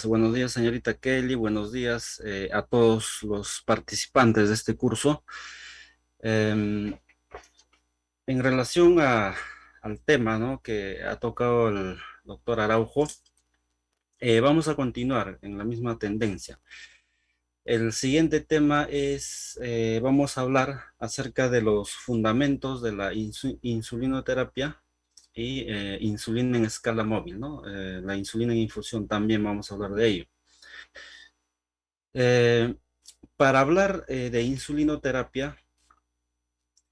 Buenos días, señorita Kelly. Buenos días a todos los participantes de este curso. Em, en relación al tema, ¿no?, que ha tocado el doctor Araujo, vamos a continuar en la misma tendencia. El siguiente tema es, vamos a hablar acerca de los fundamentos de la insulinoterapia y insulina en escala móvil, ¿no? La insulina en infusión también vamos a hablar de ello. Eh, para hablar de insulinoterapia,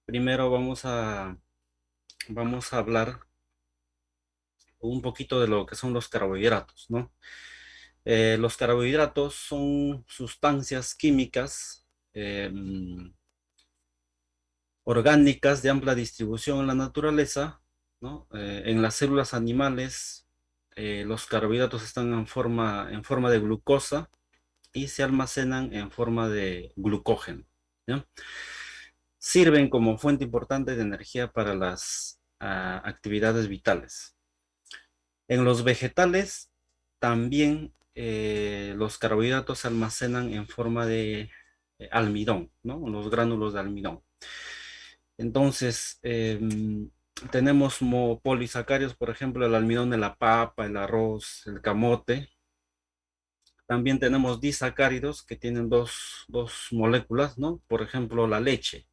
primero vamos a hablar un poquito de lo que son los carbohidratos, ¿no? Los carbohidratos son sustancias químicas orgánicas de amplia distribución en la naturaleza, ¿no? En las células animales, los carbohidratos están en forma de glucosa y se almacenan en forma de glucógeno, ¿ya? Sirven como fuente importante de energía para las actividades vitales. En los vegetales también los carbohidratos se almacenan en forma de almidón, ¿no? Los gránulos de almidón. Entonces, tenemos polisacáridos, por ejemplo, el almidón de la papa, el arroz, el camote. También tenemos disacáridos que tienen dos moléculas, ¿no? Por ejemplo, la leche.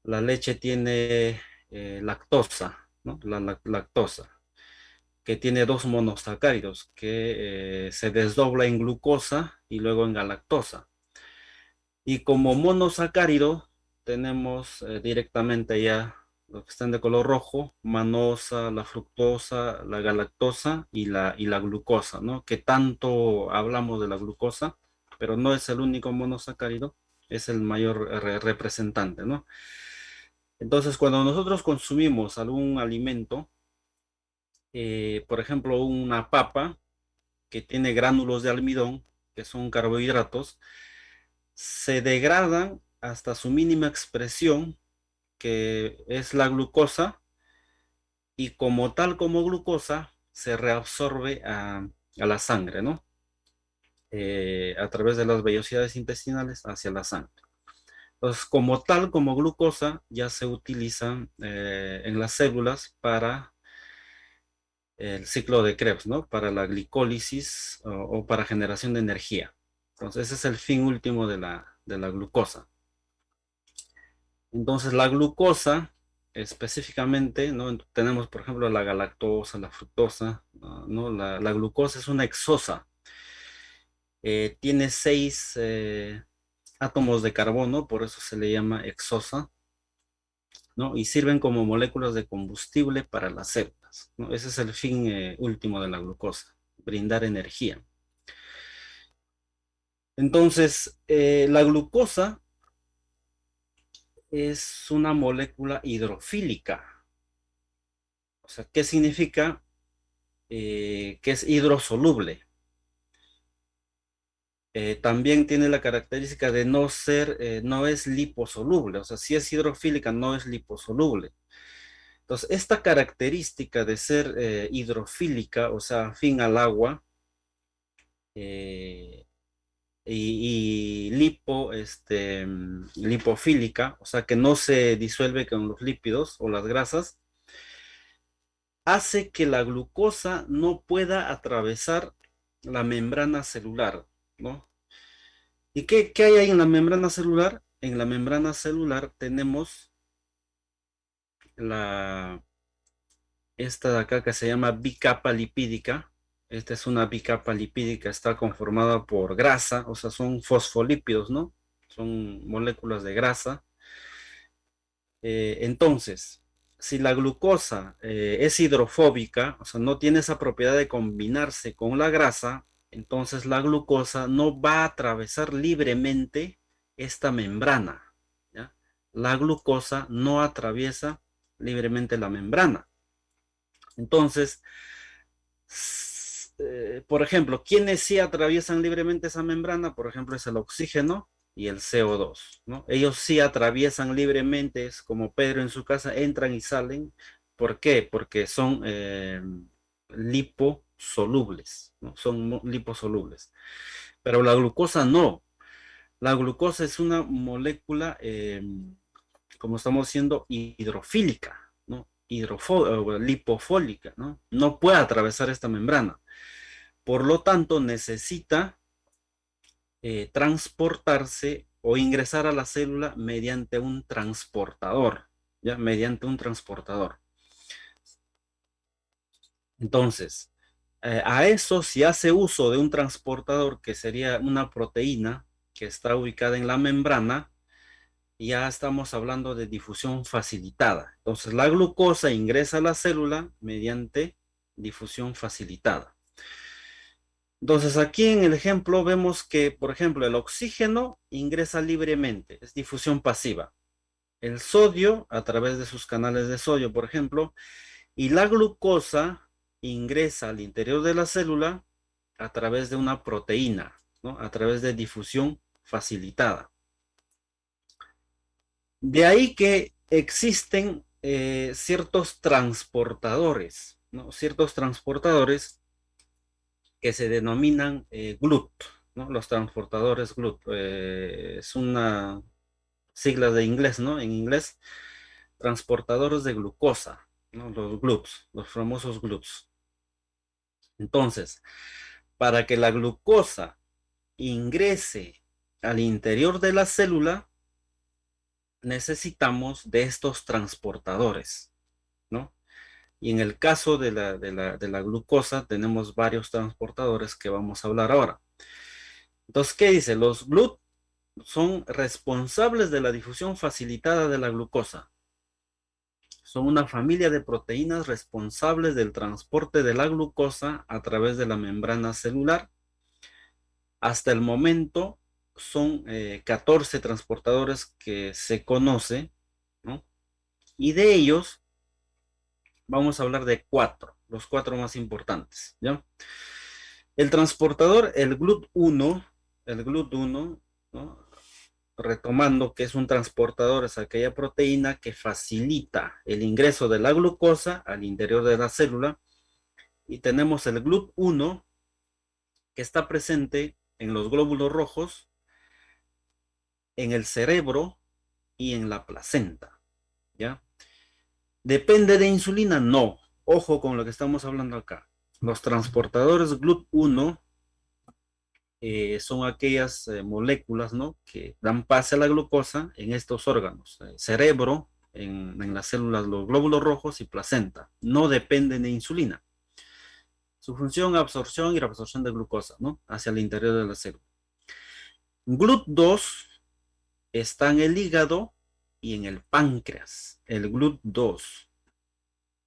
La leche tiene lactosa, ¿no? La lactosa, que tiene dos monosacáridos que se desdobla en glucosa y luego en galactosa. Y como monosacárido tenemos directamente ya los que están de color rojo: manosa, la fructosa, la galactosa y la glucosa, ¿no? Que tanto hablamos de la glucosa, pero no es el único monosacárido, es el mayor representante, ¿no? Entonces, cuando nosotros consumimos algún alimento, por ejemplo, una papa que tiene gránulos de almidón, que son carbohidratos, se degradan hasta su mínima expresión, que es la glucosa, y como tal, como glucosa, se reabsorbe a la sangre, ¿no? A través de las vellosidades intestinales hacia la sangre. Entonces, como tal, como glucosa, ya se utiliza en las células para el ciclo de Krebs, ¿no? Para la glicólisis o para generación de energía. Entonces, ese es el fin último de la glucosa. Entonces, la glucosa, específicamente, ¿no? Tenemos, por ejemplo, la galactosa, la fructosa, ¿no? La glucosa es una hexosa. Tiene 6 átomos de carbono, por eso se le llama hexosa, ¿no? Y sirven como moléculas de combustible para las células, ¿no? Ese es el fin último de la glucosa: brindar energía. Entonces, la glucosa es una molécula hidrofílica. O sea, ¿qué significa? Que es hidrosoluble. También tiene la característica de no es liposoluble. O sea, si es hidrofílica, no es liposoluble. Entonces, esta característica de ser hidrofílica, o sea, afín al agua, eh, y lipofílica, o sea, que no se disuelve con los lípidos o las grasas, hace que la glucosa no pueda atravesar la membrana celular, ¿no? ¿Y qué hay ahí en la membrana celular? En la membrana celular tenemos la, esta de acá que se llama bicapa lipídica. Esta es una bicapa lipídica, está conformada por grasa, o sea, son fosfolípidos, ¿no? Son moléculas de grasa. Entonces, si la glucosa es hidrofóbica, o sea, no tiene esa propiedad de combinarse con la grasa, entonces la glucosa no va a atravesar libremente esta membrana, ¿ya? La glucosa no atraviesa libremente la membrana. Entonces, por ejemplo, ¿quiénes sí atraviesan libremente esa membrana? Por ejemplo, es el oxígeno y el CO2, ¿no? Ellos sí atraviesan libremente, es como Pedro en su casa, entran y salen. ¿Por qué? Porque son liposolubles, ¿no? Son liposolubles. Pero la glucosa no. La glucosa es una molécula, como estamos diciendo, hidrofílica, ¿no? Lipofólica, ¿no? No puede atravesar esta membrana. Por lo tanto, necesita transportarse o ingresar a la célula mediante un transportador, ¿ya? Mediante un transportador. Entonces, a eso si hace uso de un transportador que sería una proteína que está ubicada en la membrana, ya estamos hablando de difusión facilitada. Entonces, la glucosa ingresa a la célula mediante difusión facilitada. Entonces, aquí en el ejemplo vemos que, por ejemplo, el oxígeno ingresa libremente, es difusión pasiva. El sodio, a través de sus canales de sodio, por ejemplo, y la glucosa ingresa al interior de la célula a través de una proteína, ¿no? A través de difusión facilitada. De ahí que existen ciertos transportadores, ¿no? Ciertos transportadores que se denominan GLUT, ¿no? Los transportadores GLUT. Es una sigla de inglés, ¿no? En inglés, transportadores de glucosa, ¿no? Los GLUTs, los famosos GLUTs. Entonces, para que la glucosa ingrese al interior de la célula, necesitamos de estos transportadores, ¿no? Y en el caso de la glucosa, tenemos varios transportadores que vamos a hablar ahora. Entonces, ¿qué dice? Los GLUT son responsables de la difusión facilitada de la glucosa. Son una familia de proteínas responsables del transporte de la glucosa a través de la membrana celular. Hasta el momento son 14 transportadores que se conoce, ¿no? Y de ellos vamos a hablar de cuatro, los cuatro más importantes, ¿ya? El transportador, el GLUT1, ¿no? Retomando que es un transportador, es aquella proteína que facilita el ingreso de la glucosa al interior de la célula. Y tenemos el GLUT1 que está presente en los glóbulos rojos, en el cerebro y en la placenta, ¿ya? ¿Depende de insulina? No. Ojo con lo que estamos hablando acá. Los transportadores GLUT1 son aquellas moléculas, ¿no? Que dan pase a la glucosa en estos órganos, cerebro, en las células, los glóbulos rojos y placenta. No dependen de insulina. Su función, absorción y reabsorción de glucosa, ¿no? Hacia el interior de la célula. GLUT2 está en el hígado y en el páncreas. El GLUT2.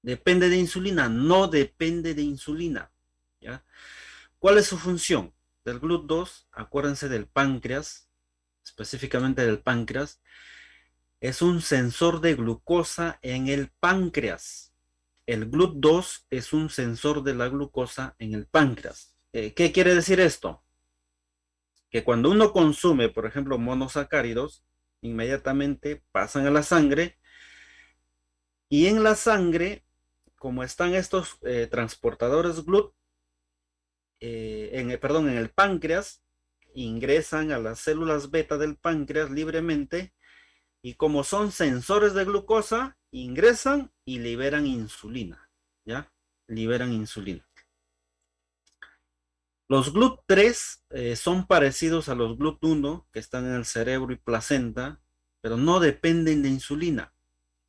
¿Depende de insulina? No depende de insulina, ¿ya? ¿Cuál es su función? Del GLUT2, acuérdense del páncreas, específicamente del páncreas, es un sensor de glucosa en el páncreas. El GLUT2 es un sensor de la glucosa en el páncreas. ¿Qué quiere decir esto? Que cuando uno consume, por ejemplo, monosacáridos, inmediatamente pasan a la sangre y en la sangre, como están estos transportadores GLUT, perdón, en el páncreas, ingresan a las células beta del páncreas libremente y como son sensores de glucosa, ingresan y liberan insulina, ¿ya? Liberan insulina. Los GLUT3 son parecidos a los GLUT1 que están en el cerebro y placenta, pero no dependen de insulina,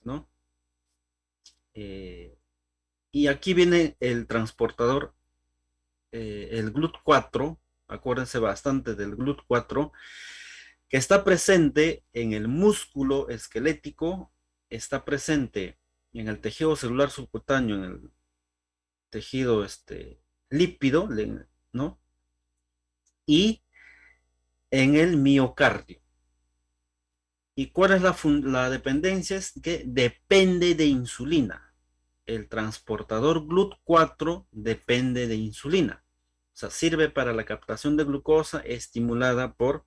¿no? Y aquí viene el transportador, el GLUT4, acuérdense bastante del GLUT4, que está presente en el músculo esquelético, está presente en el tejido celular subcutáneo, en el tejido lípido, ¿no? Y en el miocardio. ¿Y cuál es la dependencia? Es que depende de insulina. El transportador GLUT4 depende de insulina. O sea, sirve para la captación de glucosa estimulada por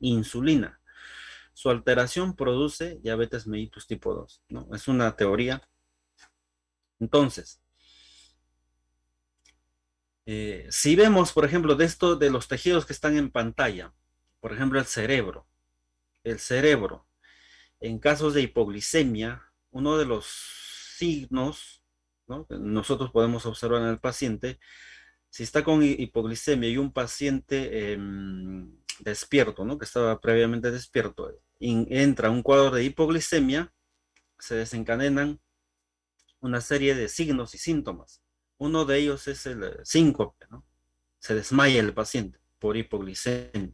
insulina. Su alteración produce diabetes mellitus tipo 2, ¿no? Es una teoría. Entonces, Si vemos, por ejemplo, de esto de los tejidos que están en pantalla, por ejemplo, el cerebro, en casos de hipoglicemia, uno de los signos, ¿no?, que nosotros podemos observar en el paciente, si está con hipoglicemia y un paciente despierto, ¿no?, que estaba previamente despierto, entra un cuadro de hipoglicemia, se desencadenan una serie de signos y síntomas. Uno de ellos es el síncope, ¿no? Se desmaya el paciente por hipoglicemia.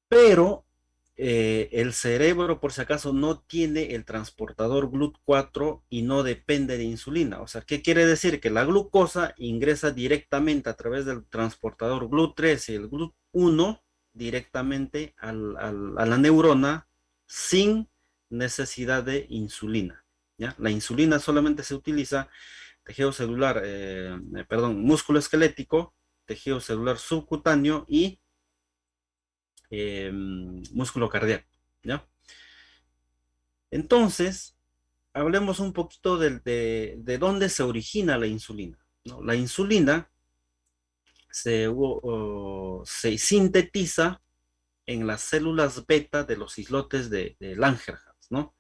Pero el cerebro, por si acaso, no tiene el transportador GLUT4 y no depende de insulina. O sea, ¿qué quiere decir? Que la glucosa ingresa directamente a través del transportador GLUT3 y el GLUT1 directamente a la neurona sin necesidad de insulina. ¿Ya? La insulina solamente se utiliza tejido celular, perdón, músculo esquelético, tejido celular subcutáneo y músculo cardíaco, ¿ya? Entonces, hablemos un poquito de dónde se origina la insulina, ¿no? La insulina se sintetiza en las células beta de los islotes de Langerhans, ¿no?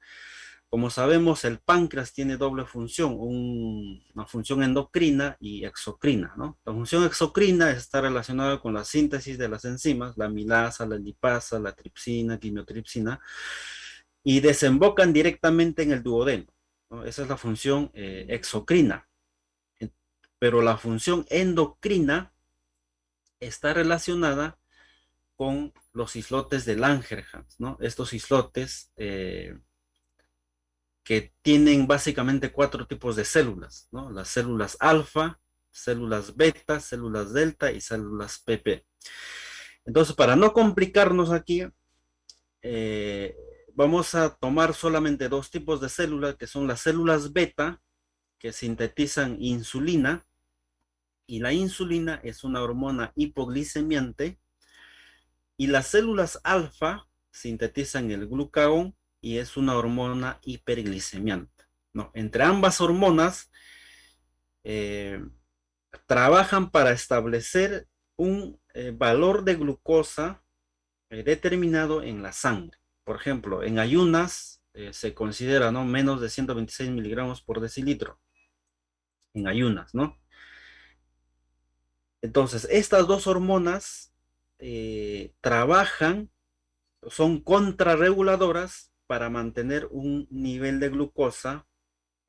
Como sabemos, el páncreas tiene doble función, una función endocrina y exocrina, ¿no? La función exocrina está relacionada con la síntesis de las enzimas, la amilasa, la lipasa, la tripsina, quimiotripsina, y desembocan directamente en el duodeno, ¿no? Esa es la función exocrina. Pero la función endocrina está relacionada con los islotes de Langerhans, ¿no? Estos islotes que tienen básicamente cuatro tipos de células, ¿no? Las células alfa, células beta, células delta y células PP. Entonces, para no complicarnos aquí, eh, vamos a tomar solamente dos tipos de células, que son las células beta, que sintetizan insulina, y la insulina es una hormona hipoglicemiante, y las células alfa sintetizan el glucagón y es una hormona hiperglicemiante, ¿no? Entre ambas hormonas eh, trabajan para establecer un valor de glucosa determinado en la sangre. Por ejemplo, en ayunas se considera, ¿no?, menos de 126 miligramos por decilitro en ayunas, ¿no? Entonces, estas dos hormonas trabajan, son contrarreguladoras para mantener un nivel de glucosa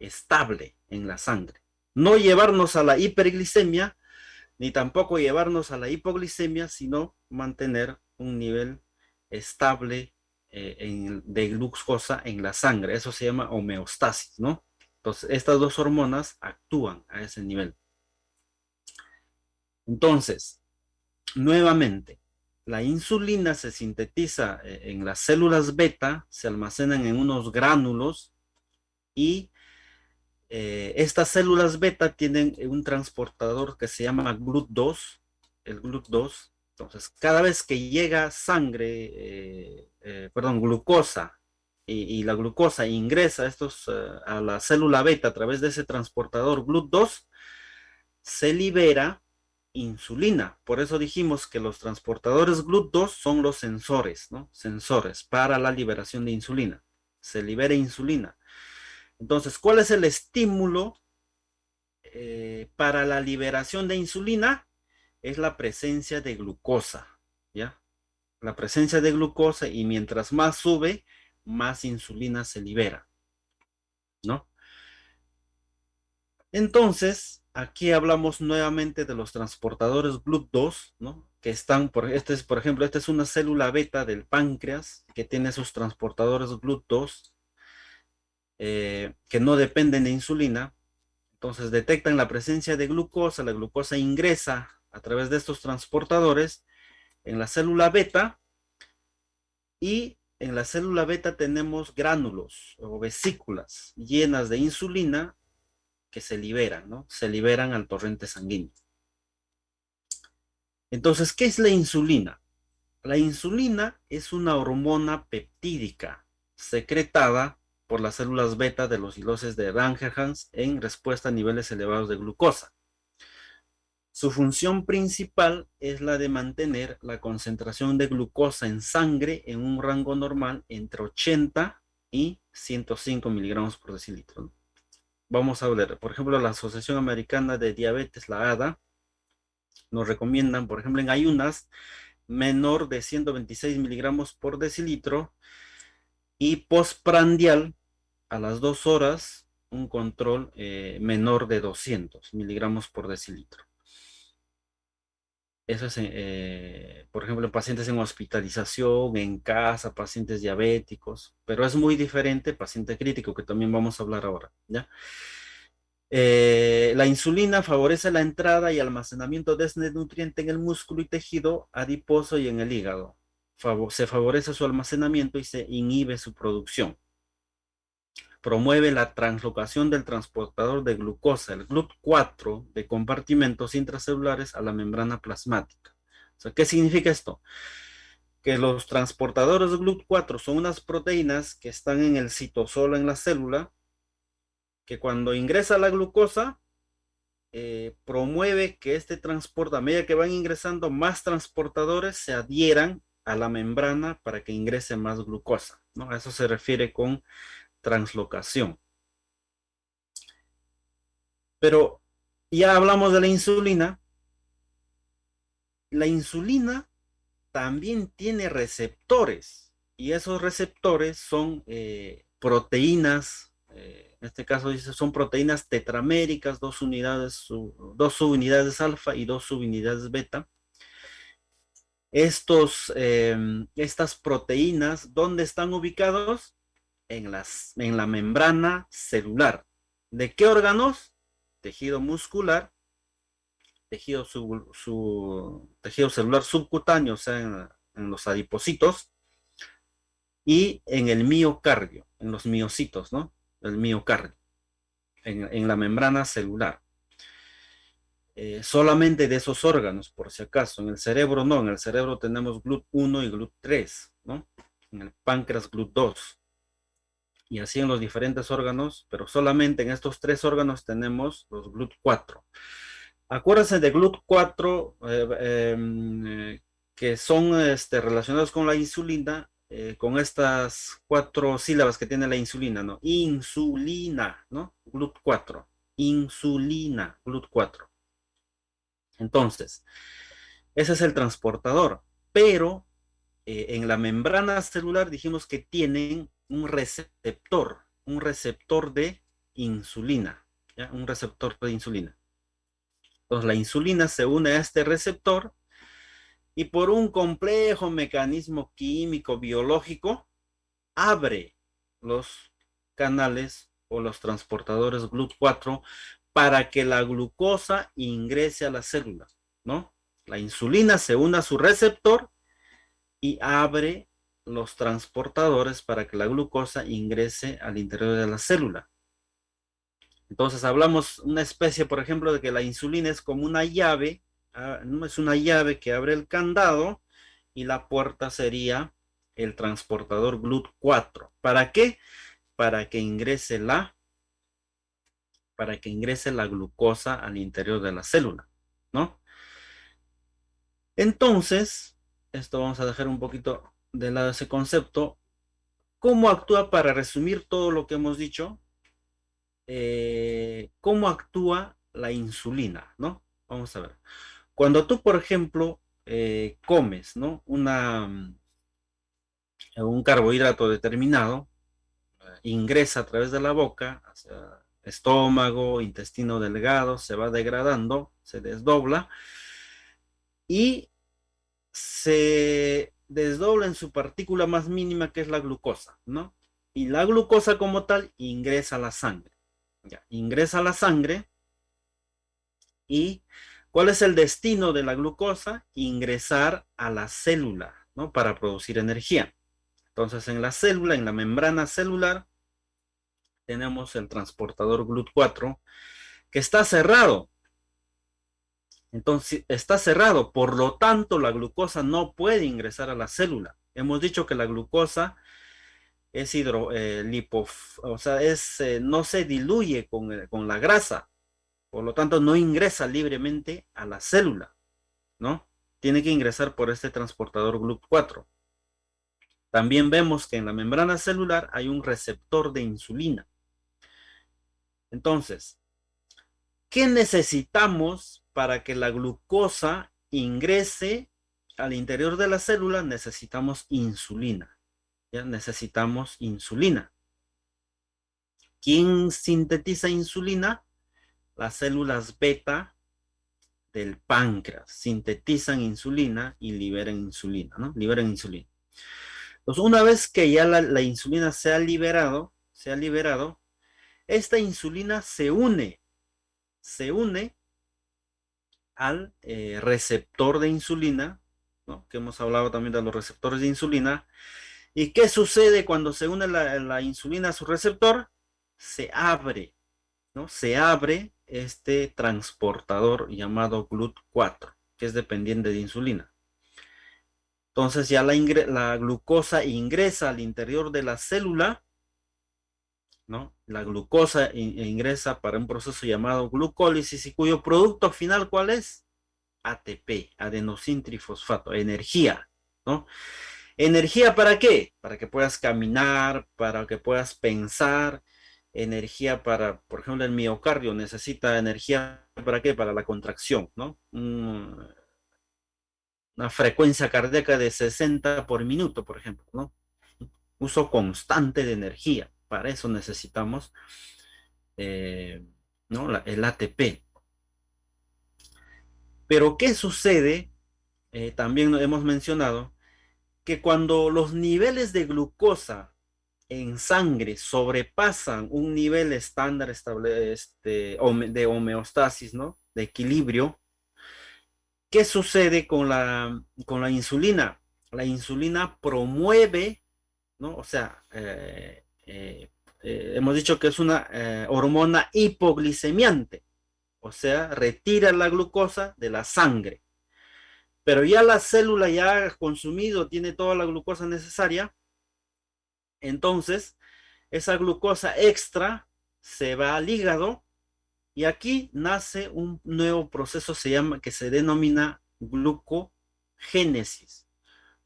estable en la sangre. No llevarnos a la hiperglicemia, ni tampoco llevarnos a la hipoglicemia, sino mantener un nivel estable de glucosa en la sangre. Eso se llama homeostasis, ¿no? Entonces, estas dos hormonas actúan a ese nivel. Entonces, nuevamente, la insulina se sintetiza en las células beta, se almacenan en unos gránulos y estas células beta tienen un transportador que se llama GLUT2, el GLUT2. Entonces, cada vez que llega sangre, perdón, glucosa, y la glucosa ingresa a la célula beta a través de ese transportador GLUT2, se libera insulina. Por eso dijimos que los transportadores GLUT2 son los sensores, ¿no? Sensores para la liberación de insulina. Se libera insulina. Entonces, ¿cuál es el estímulo para la liberación de insulina? Es la presencia de glucosa, ¿ya? La presencia de glucosa, y mientras más sube, más insulina se libera, ¿no? Entonces, aquí hablamos nuevamente de los transportadores GLUT2, ¿no? Que están, por ejemplo, esta es una célula beta del páncreas que tiene sus transportadores GLUT2 que no dependen de insulina. Entonces detectan la presencia de glucosa, la glucosa ingresa a través de estos transportadores en la célula beta, y en la célula beta tenemos gránulos o vesículas llenas de insulina que se liberan, ¿no? Se liberan al torrente sanguíneo. Entonces, ¿qué es la insulina? La insulina es una hormona peptídica secretada por las células beta de los islotes de Langerhans en respuesta a niveles elevados de glucosa. Su función principal es la de mantener la concentración de glucosa en sangre en un rango normal entre 80 y 105 miligramos por decilitro, ¿no? Vamos a ver, por ejemplo, la Asociación Americana de Diabetes, la ADA, nos recomiendan, por ejemplo, en ayunas, menor de 126 miligramos por decilitro y postprandial a las 2 horas un control menor de 200 miligramos por decilitro. Eso es, por ejemplo, en pacientes en hospitalización, en casa, pacientes diabéticos, pero es muy diferente paciente crítico, que también vamos a hablar ahora, ¿ya? La insulina favorece la entrada y almacenamiento de este nutriente en el músculo y tejido adiposo y en el hígado. Se favorece su almacenamiento y se inhibe su producción. Promueve la translocación del transportador de glucosa, el GLUT4, de compartimentos intracelulares a la membrana plasmática. O sea, ¿qué significa esto? Que los transportadores de GLUT4 son unas proteínas que están en el citosol en la célula, que cuando ingresa la glucosa, promueve que este transporte, a medida que van ingresando, más transportadores se adhieran a la membrana para que ingrese más glucosa, ¿no? A eso se refiere con translocación. Pero ya hablamos de la insulina. La insulina también tiene receptores y esos receptores son proteínas, en este caso dice, son proteínas tetraméricas, dos subunidades alfa y dos subunidades beta. Estas proteínas, ¿dónde están ubicados? En la membrana celular. ¿De qué órganos? Tejido muscular, tejido celular subcutáneo, o sea, en los adipocitos, y en el miocardio, en los miocitos, ¿no? El miocardio, en la membrana celular. Solamente de esos órganos, por si acaso. En el cerebro no, en el cerebro tenemos GLUT1 y GLUT3, ¿no? En el páncreas GLUT2. Y así en los diferentes órganos, pero solamente en estos 3 órganos tenemos los GLUT4. Acuérdense de GLUT4, que son relacionados con la insulina, con estas 4 sílabas que tiene la insulina, ¿no? Insulina, ¿no? GLUT4. Insulina, GLUT4. Entonces, ese es el transportador, pero en la membrana celular dijimos que tienen un receptor de insulina, ¿ya? Un receptor de insulina. Entonces la insulina se une a este receptor y por un complejo mecanismo químico biológico abre los canales o los transportadores GLUT4 para que la glucosa ingrese a la célula, ¿no? La insulina se une a su receptor y abre los transportadores para que la glucosa ingrese al interior de la célula. Entonces hablamos una especie, por ejemplo, de que la insulina es como una llave, no es una llave que abre el candado y la puerta sería el transportador GLUT4. ¿Para qué? Para que ingrese la glucosa al interior de la célula, ¿no? Entonces, esto vamos a dejar un poquito de lado ese concepto. ¿Cómo actúa, para resumir todo lo que hemos dicho? ¿Cómo actúa la insulina, ¿no? Vamos a ver. Cuando tú, por ejemplo, comes, ¿no? Un carbohidrato determinado, ingresa a través de la boca, hacia estómago, intestino delgado, se va degradando, se desdobla y se desdobla en su partícula más mínima, que es la glucosa, ¿no? Y la glucosa como tal ingresa a la sangre. Ya, ingresa a la sangre. ¿Y cuál es el destino de la glucosa? Ingresar a la célula, ¿no? Para producir energía. Entonces, en la célula, en la membrana celular, tenemos el transportador GLUT4 que está cerrado. Entonces, está cerrado, por lo tanto, la glucosa no puede ingresar a la célula. Hemos dicho que la glucosa es o sea, no se diluye con la grasa. Por lo tanto, no ingresa libremente a la célula, ¿no? Tiene que ingresar por este transportador GLUT4. También vemos que en la membrana celular hay un receptor de insulina. Entonces, ¿qué necesitamos para que la glucosa ingrese al interior de la célula? Necesitamos insulina. ¿Ya? Necesitamos insulina. ¿Quién sintetiza insulina? Las células beta del páncreas sintetizan insulina y liberan insulina, ¿no? Liberan insulina. Entonces, una vez que ya la insulina se ha liberado, esta insulina se une al receptor de insulina, ¿no? Que hemos hablado también de los receptores de insulina. ¿Y qué sucede cuando se une la insulina a su receptor? Se abre, ¿no? Se abre este transportador llamado GLUT4, que es dependiente de insulina. Entonces ya la glucosa ingresa al interior de la célula, ¿no? La glucosa ingresa para un proceso llamado glucólisis y cuyo producto final, ¿cuál es? ATP, adenosintrifosfato, energía, ¿no? ¿Energía para qué? Para que puedas caminar, para que puedas pensar, energía para, por ejemplo, el miocardio necesita energía para qué? Para la contracción, ¿no? Una frecuencia cardíaca de 60 por minuto, por ejemplo, ¿no? Uso constante de energía. Para eso necesitamos ¿no? El ATP. Pero ¿qué sucede? También hemos mencionado que cuando los niveles de glucosa en sangre sobrepasan un nivel estándar de homeostasis, ¿no? De equilibrio, ¿qué sucede con la insulina? La insulina promueve, ¿no? O sea, hemos dicho que es una hormona hipoglicemiante, o sea, retira la glucosa de la sangre. Pero ya la célula ya ha consumido, tiene toda la glucosa necesaria, entonces esa glucosa extra se va al hígado y aquí nace un nuevo proceso que se denomina glucogénesis.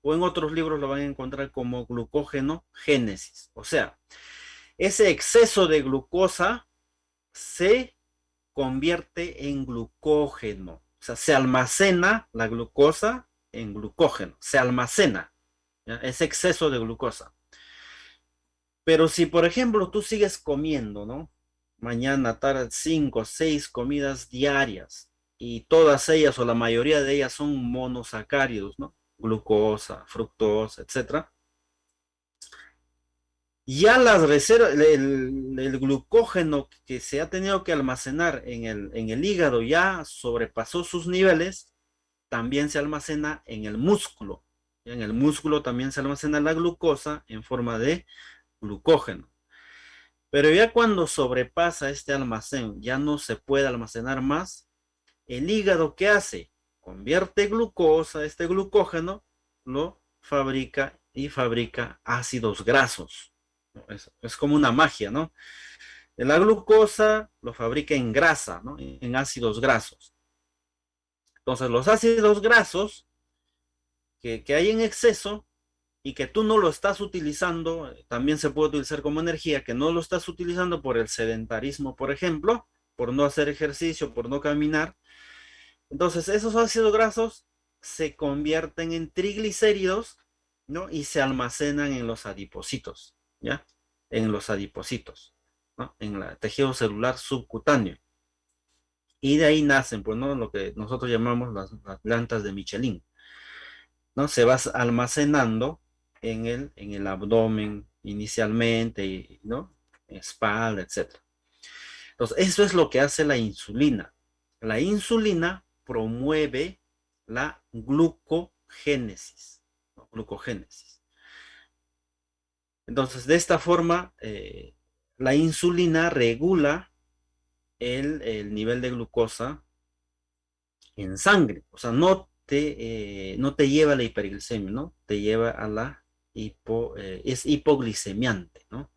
O en otros libros lo van a encontrar como glucógeno génesis. O sea, ese exceso de glucosa se convierte en glucógeno. O sea, se almacena la glucosa en glucógeno. Se almacena, ¿ya? Ese exceso de glucosa. Pero si, por ejemplo, tú sigues comiendo, ¿no? Mañana, tarde, 5, 6 comidas diarias y todas ellas o la mayoría de ellas son monosacáridos, ¿no? Glucosa, fructosa, etcétera. Ya las reservas, el glucógeno que se ha tenido que almacenar en el hígado ya sobrepasó sus niveles, también se almacena en el músculo. En el músculo también se almacena la glucosa en forma de glucógeno. Pero ya cuando sobrepasa este almacén, ya no se puede almacenar más, el hígado, ¿qué hace? Convierte glucosa, este glucógeno, lo fabrica y fabrica ácidos grasos. Es como una magia, ¿no? La glucosa lo fabrica en grasa, ¿no? En ácidos grasos. Entonces, los ácidos grasos que hay en exceso y que tú no lo estás utilizando, también se puede utilizar como energía, que no lo estás utilizando por el sedentarismo, por ejemplo, por no hacer ejercicio, por no caminar. Entonces, esos ácidos grasos se convierten en triglicéridos, ¿no? Y se almacenan en los adipocitos, ¿ya? En los adipocitos, ¿no? En el tejido celular subcutáneo. Y de ahí nacen, pues, ¿no? Lo que nosotros llamamos las plantas de Michelin, ¿no? Se va almacenando en el abdomen inicialmente, ¿no? Espalda, etcétera. Entonces, eso es lo que hace la insulina. La insulina promueve la glucogénesis, ¿no? Glucogénesis. Entonces, de esta forma, la insulina regula el nivel de glucosa en sangre. O sea, no te lleva a la hiperglicemia, ¿no? Te lleva a la es hipoglicemiante, ¿no?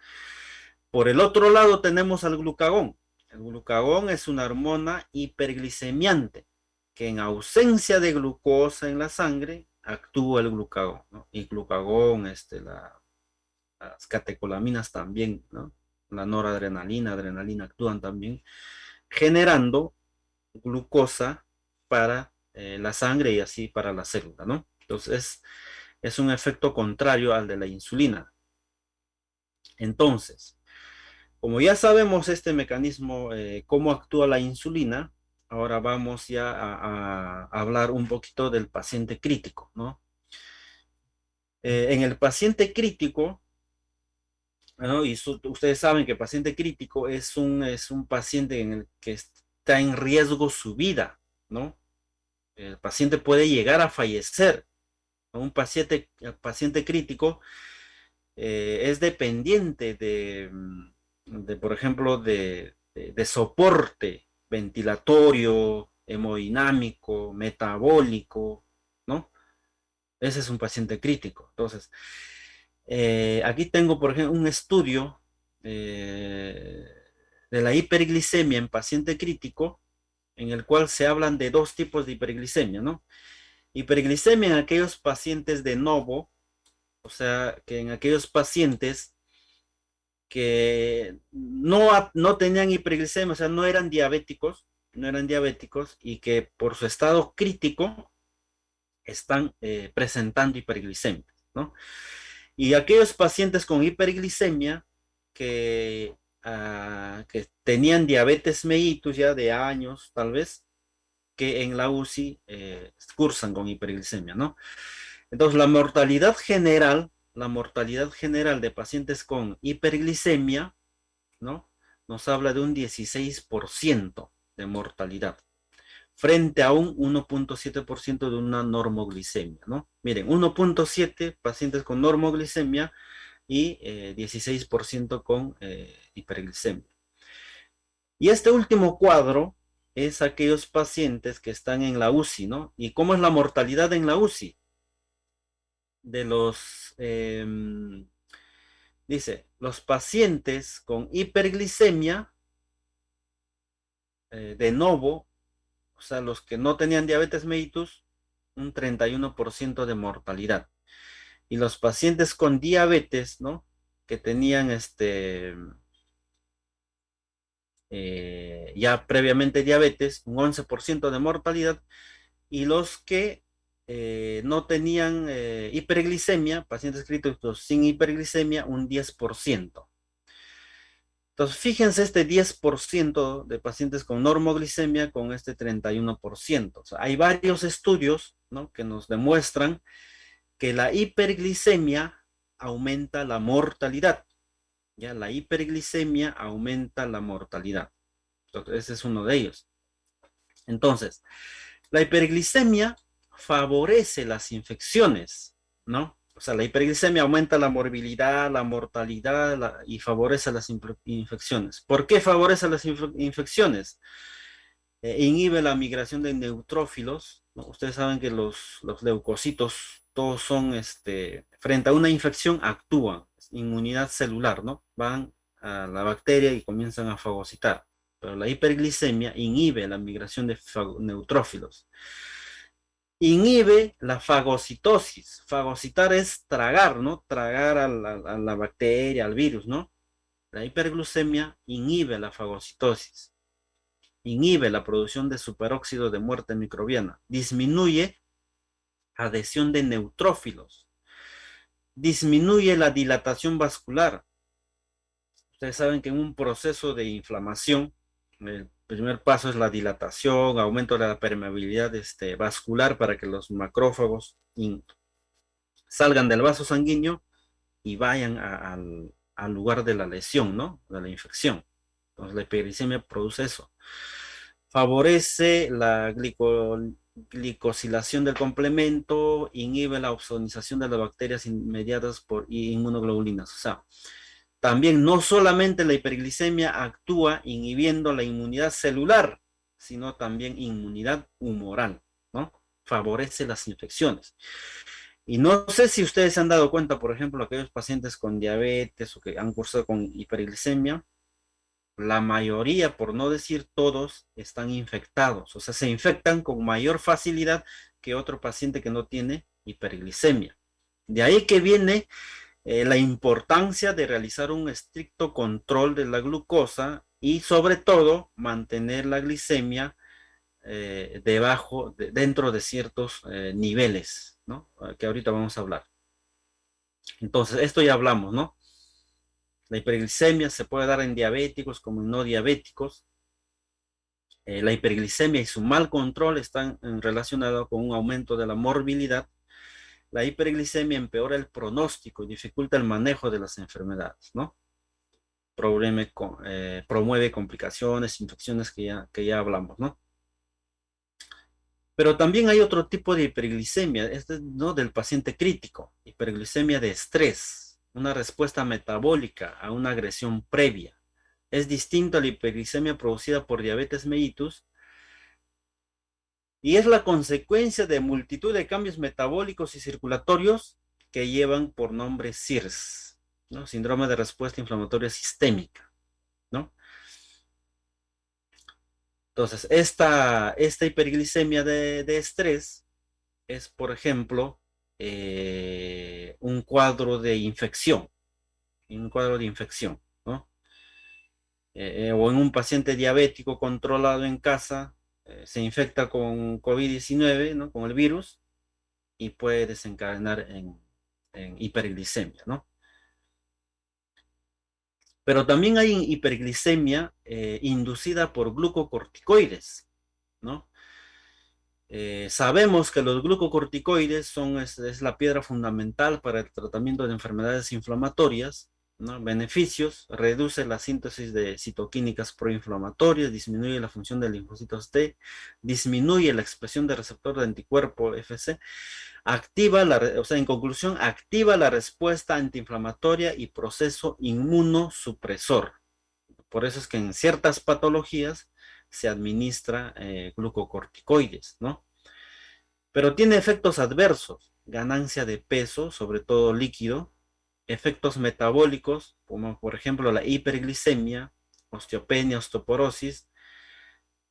Por el otro lado tenemos al glucagón. El glucagón es una hormona hiperglicemiante que en ausencia de glucosa en la sangre actúa el glucagón, ¿no? Y glucagón, las catecolaminas también, ¿no? La noradrenalina, adrenalina actúan también, generando glucosa para la sangre y así para la célula, ¿no? Entonces, es un efecto contrario al de la insulina. Entonces, como ya sabemos este mecanismo, cómo actúa la insulina, ahora vamos ya a hablar un poquito del paciente crítico, ¿no? En el paciente crítico, ¿no? Y ustedes saben que el paciente crítico es un paciente en el que está en riesgo su vida, ¿no? El paciente puede llegar a fallecer, ¿no? El paciente crítico es dependiente por ejemplo, de soporte ventilatorio, hemodinámico, metabólico, ¿no? Ese es un paciente crítico. Entonces, aquí tengo, por ejemplo, un estudio eh, de la hiperglicemia en paciente crítico, en el cual se hablan de dos tipos de hiperglicemia, ¿no? Hiperglicemia en aquellos pacientes de novo, o sea, que en aquellos pacientes que no tenían hiperglicemia, o sea, no eran diabéticos y que por su estado crítico están presentando hiperglicemia, ¿no? Y aquellos pacientes con hiperglicemia que tenían diabetes mellitus ya de años, tal vez, que en la UCI cursan con hiperglicemia, ¿no? Entonces, la mortalidad general de pacientes con hiperglicemia, ¿no? Nos habla de un 16% de mortalidad frente a un 1,7% de una normoglicemia, ¿no? Miren, 1,7 pacientes con normoglicemia y 16% con hiperglicemia. Y este último cuadro es aquellos pacientes que están en la UCI, ¿no? ¿Y cómo es la mortalidad en la UCI? De dice, los pacientes con hiperglicemia de novo, o sea, los que no tenían diabetes mellitus, un 31% de mortalidad. Y los pacientes con diabetes, ¿no? Que tenían ya previamente diabetes, un 11% de mortalidad. Y los que no tenían hiperglicemia, pacientes críticos sin hiperglicemia, un 10%. Entonces, fíjense este 10% de pacientes con normoglicemia con este 31%. O sea, hay varios estudios, ¿no? Que nos demuestran que la hiperglicemia aumenta la mortalidad. Ya la hiperglicemia aumenta la mortalidad. Entonces, ese es uno de ellos. Entonces, la hiperglicemia favorece las infecciones, ¿no? O sea, la hiperglicemia aumenta la morbilidad, la mortalidad y favorece las infecciones. ¿Por qué favorece las infecciones? Inhibe la migración de neutrófilos, ¿no? Ustedes saben que los leucocitos, todos son, frente a una infección, actúan, inmunidad celular, ¿no? Van a la bacteria y comienzan a fagocitar. Pero la hiperglicemia inhibe la migración de neutrófilos. Inhibe la fagocitosis. Fagocitar es tragar, ¿no? Tragar a la bacteria, al virus, ¿no? La hiperglucemia inhibe la fagocitosis, inhibe la producción de superóxido de muerte microbiana, disminuye adhesión de neutrófilos, disminuye la dilatación vascular. Ustedes saben que en un proceso de inflamación, el primer paso es la dilatación, aumento de la permeabilidad vascular para que los macrófagos salgan del vaso sanguíneo y vayan al lugar de la lesión, ¿no? De la infección. Entonces la hiperglicemia produce eso. Favorece la glicosilación del complemento, inhibe la ozonización de las bacterias mediadas por inmunoglobulinas. O sea, también no solamente la hiperglicemia actúa inhibiendo la inmunidad celular, sino también inmunidad humoral, ¿no? Favorece las infecciones. Y no sé si ustedes se han dado cuenta, por ejemplo, aquellos pacientes con diabetes o que han cursado con hiperglicemia, la mayoría, por no decir todos, están infectados. O sea, se infectan con mayor facilidad que otro paciente que no tiene hiperglicemia. De ahí que viene la importancia de realizar un estricto control de la glucosa y sobre todo mantener la glicemia dentro de ciertos niveles, ¿no? Que ahorita vamos a hablar. Entonces, esto ya hablamos, ¿no? La hiperglicemia se puede dar en diabéticos como en no diabéticos. La hiperglicemia y su mal control están relacionados con un aumento de la morbilidad. La hiperglicemia empeora el pronóstico y dificulta el manejo de las enfermedades, ¿no? Promueve complicaciones, infecciones que ya hablamos, ¿no? Pero también hay otro tipo de hiperglicemia, ¿no? Del paciente crítico, hiperglicemia de estrés, una respuesta metabólica a una agresión previa. Es distinto a la hiperglicemia producida por diabetes mellitus y es la consecuencia de multitud de cambios metabólicos y circulatorios que llevan por nombre SIRS, ¿no? Síndrome de respuesta inflamatoria sistémica, ¿no? Entonces, esta hiperglicemia de estrés es, por ejemplo, un cuadro de infección, ¿no? O en un paciente diabético controlado en casa, se infecta con COVID-19, ¿no? Con el virus, y puede desencadenar en hiperglicemia, ¿no? Pero también hay hiperglicemia inducida por glucocorticoides, ¿no? Sabemos que los glucocorticoides es la piedra fundamental para el tratamiento de enfermedades inflamatorias, ¿no? Beneficios: reduce la síntesis de citoquímicas proinflamatorias, disminuye la función de linfocitos T, disminuye la expresión de receptor de anticuerpo FC, o sea, en conclusión, activa la respuesta antiinflamatoria y proceso inmunosupresor. Por eso es que en ciertas patologías se administra glucocorticoides, ¿no? Pero tiene efectos adversos: ganancia de peso, sobre todo líquido, efectos metabólicos, como por ejemplo la hiperglicemia, osteopenia, osteoporosis,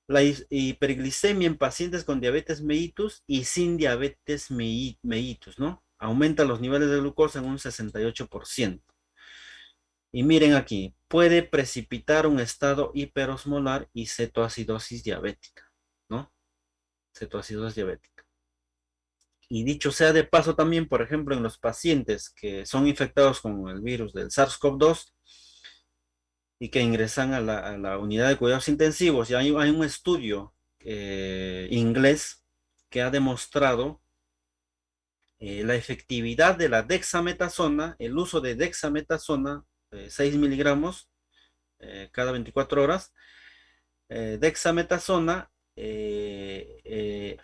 la hiperglicemia en pacientes con diabetes mellitus y sin diabetes mellitus, ¿no? Aumenta los niveles de glucosa en un 68%. Y miren aquí, puede precipitar un estado hiperosmolar y cetoacidosis diabética, ¿no? Cetoacidosis diabética. Y dicho sea de paso también, por ejemplo, en los pacientes que son infectados con el virus del SARS-CoV-2 y que ingresan a la unidad de cuidados intensivos, ya hay un estudio inglés que ha demostrado la efectividad de la dexametasona, el uso de dexametasona, 6 miligramos cada 24 horas. Dexametasona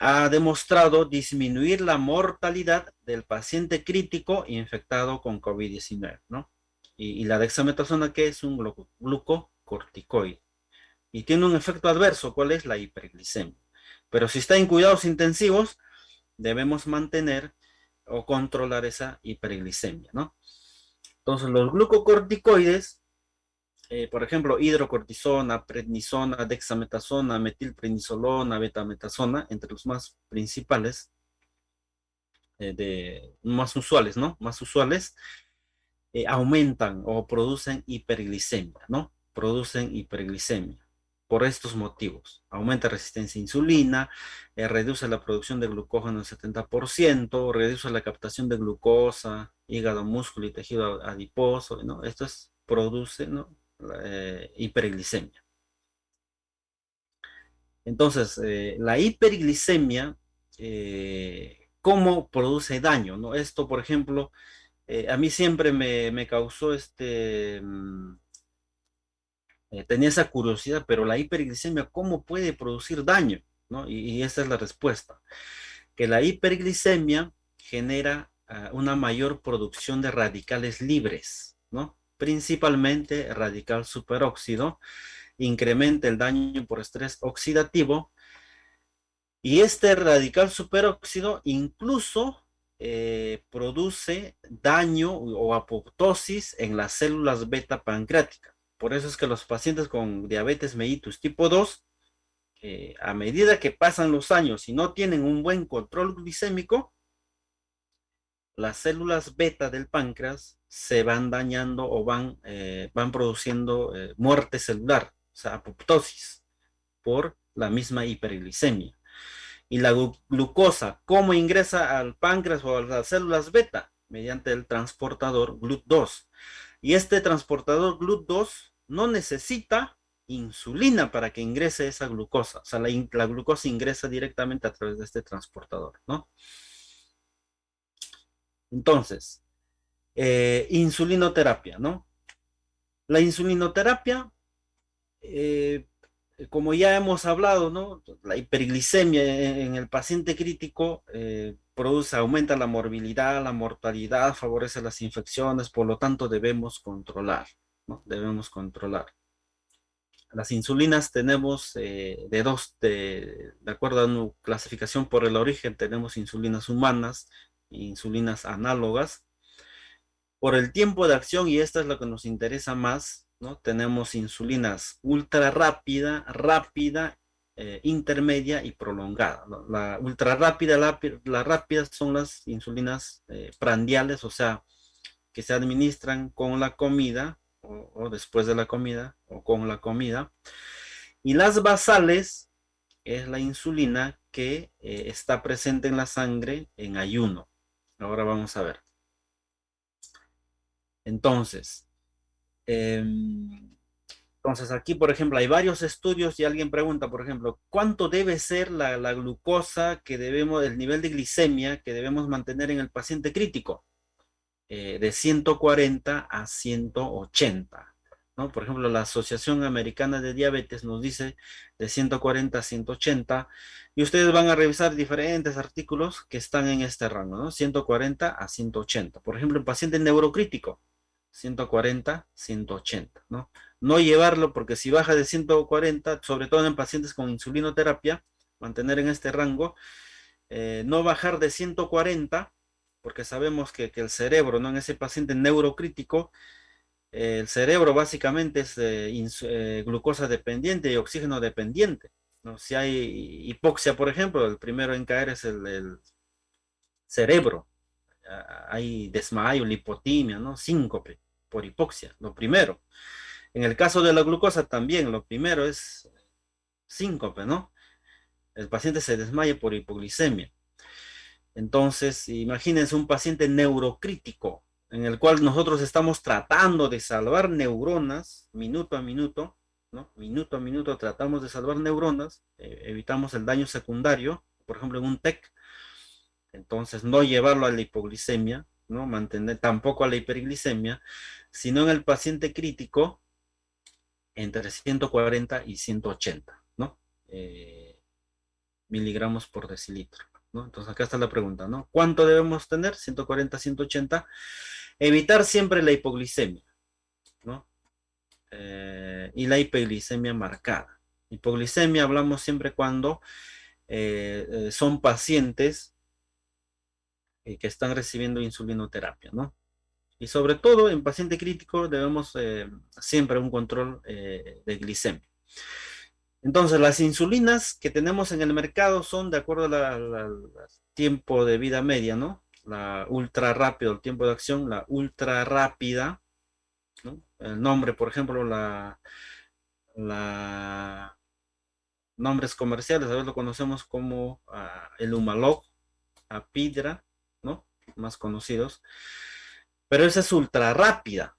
ha demostrado disminuir la mortalidad del paciente crítico infectado con COVID-19, ¿no? Y la dexametasona, ¿qué es? Un glucocorticoide. Y tiene un efecto adverso, ¿cuál es? La hiperglicemia. Pero si está en cuidados intensivos, debemos mantener o controlar esa hiperglicemia, ¿no? Entonces, los glucocorticoides, por ejemplo, hidrocortisona, prednisona, dexametasona, metilprednisolona, betametasona, entre los más principales, más usuales, ¿no? Más usuales, aumentan o producen hiperglicemia, ¿no? Producen hiperglicemia por estos motivos. Aumenta resistencia a insulina, reduce la producción de glucógeno en 70%, reduce la captación de glucosa, hígado, músculo y tejido adiposo, ¿no? Produce, ¿no? Hiperglicemia. Entonces, la hiperglicemia, ¿cómo produce daño, no? Esto, por ejemplo, a mí siempre me causó tenía esa curiosidad, pero la hiperglicemia, ¿cómo puede producir daño? ¿No? Y esta es la respuesta: que la hiperglicemia genera una mayor producción de radicales libres, ¿no? Principalmente radical superóxido, incrementa el daño por estrés oxidativo, y este radical superóxido incluso produce daño o apoptosis en las células beta pancreáticas. Por eso es que los pacientes con diabetes mellitus tipo 2, a medida que pasan los años y no tienen un buen control glicémico, las células beta del páncreas se van dañando o van produciendo muerte celular, o sea, apoptosis, por la misma hiperglicemia. Y la glucosa, ¿cómo ingresa al páncreas o a las células beta? Mediante el transportador GLUT2. Y este transportador GLUT2 no necesita insulina para que ingrese esa glucosa. O sea, la glucosa ingresa directamente a través de este transportador, ¿no? Entonces, insulinoterapia, ¿no? La insulinoterapia, eh, como ya hemos hablado, ¿no? La hiperglicemia en el paciente crítico aumenta la morbilidad, la mortalidad, favorece las infecciones, por lo tanto debemos controlar, ¿no? Debemos controlar. Las insulinas tenemos de acuerdo a una clasificación por el origen, tenemos insulinas humanas e insulinas análogas. Por el tiempo de acción, y esta es lo que nos interesa más, ¿no? Tenemos insulinas ultra rápida, rápida, intermedia y prolongada, ¿no? La ultra rápida, la rápida son las insulinas prandiales, o sea, que se administran con la comida o después de la comida o con la comida. Y las basales es la insulina que está presente en la sangre en ayuno. Ahora vamos a ver. Entonces, entonces aquí, por ejemplo, hay varios estudios y alguien pregunta, por ejemplo, ¿cuánto debe ser la glucosa que debemos, el nivel de glicemia que debemos mantener en el paciente crítico? De 140 a 180, ¿no? Por ejemplo, la Asociación Americana de Diabetes nos dice de 140 a 180 y ustedes van a revisar diferentes artículos que están en este rango, ¿no? 140 a 180. Por ejemplo, en paciente neurocrítico, 140, 180, ¿no? No llevarlo porque si baja de 140, sobre todo en pacientes con insulinoterapia, mantener en este rango, no bajar de 140 porque sabemos que el cerebro, ¿no? En ese paciente neurocrítico, el cerebro básicamente es glucosa dependiente y oxígeno dependiente, ¿no? Si hay hipoxia, por ejemplo, el primero en caer es el cerebro. Hay desmayo, lipotimia, ¿no? Síncope por hipoxia, lo primero. En el caso de la glucosa también, lo primero es síncope, ¿no? El paciente se desmaya por hipoglicemia. Entonces, imagínense un paciente neurocrítico en el cual nosotros estamos tratando de salvar neuronas minuto a minuto, ¿no? Minuto a minuto tratamos de salvar neuronas, evitamos el daño secundario, por ejemplo, en un TEC. Entonces, no llevarlo a la hipoglicemia, ¿no? Mantener tampoco a la hiperglicemia, sino en el paciente crítico entre 140 y 180, ¿no? Miligramos por decilitro, ¿no? Entonces acá está la pregunta, ¿no? ¿Cuánto debemos tener? 140, 180. Evitar siempre la hipoglicemia, ¿no? Y la hiperglicemia marcada. Hipoglicemia hablamos siempre cuando son pacientes que están recibiendo insulinoterapia, ¿no? Y sobre todo en paciente crítico debemos siempre un control de glicemia. Entonces, las insulinas que tenemos en el mercado son de acuerdo al tiempo de vida media, ¿no? La ultra rápido, el tiempo de acción, la ultra rápida, ¿no? El nombre, por ejemplo, la nombres comerciales, a ver, lo conocemos como el Humalog, Apidra, ¿no? Más conocidos. Pero esa es ultra rápida.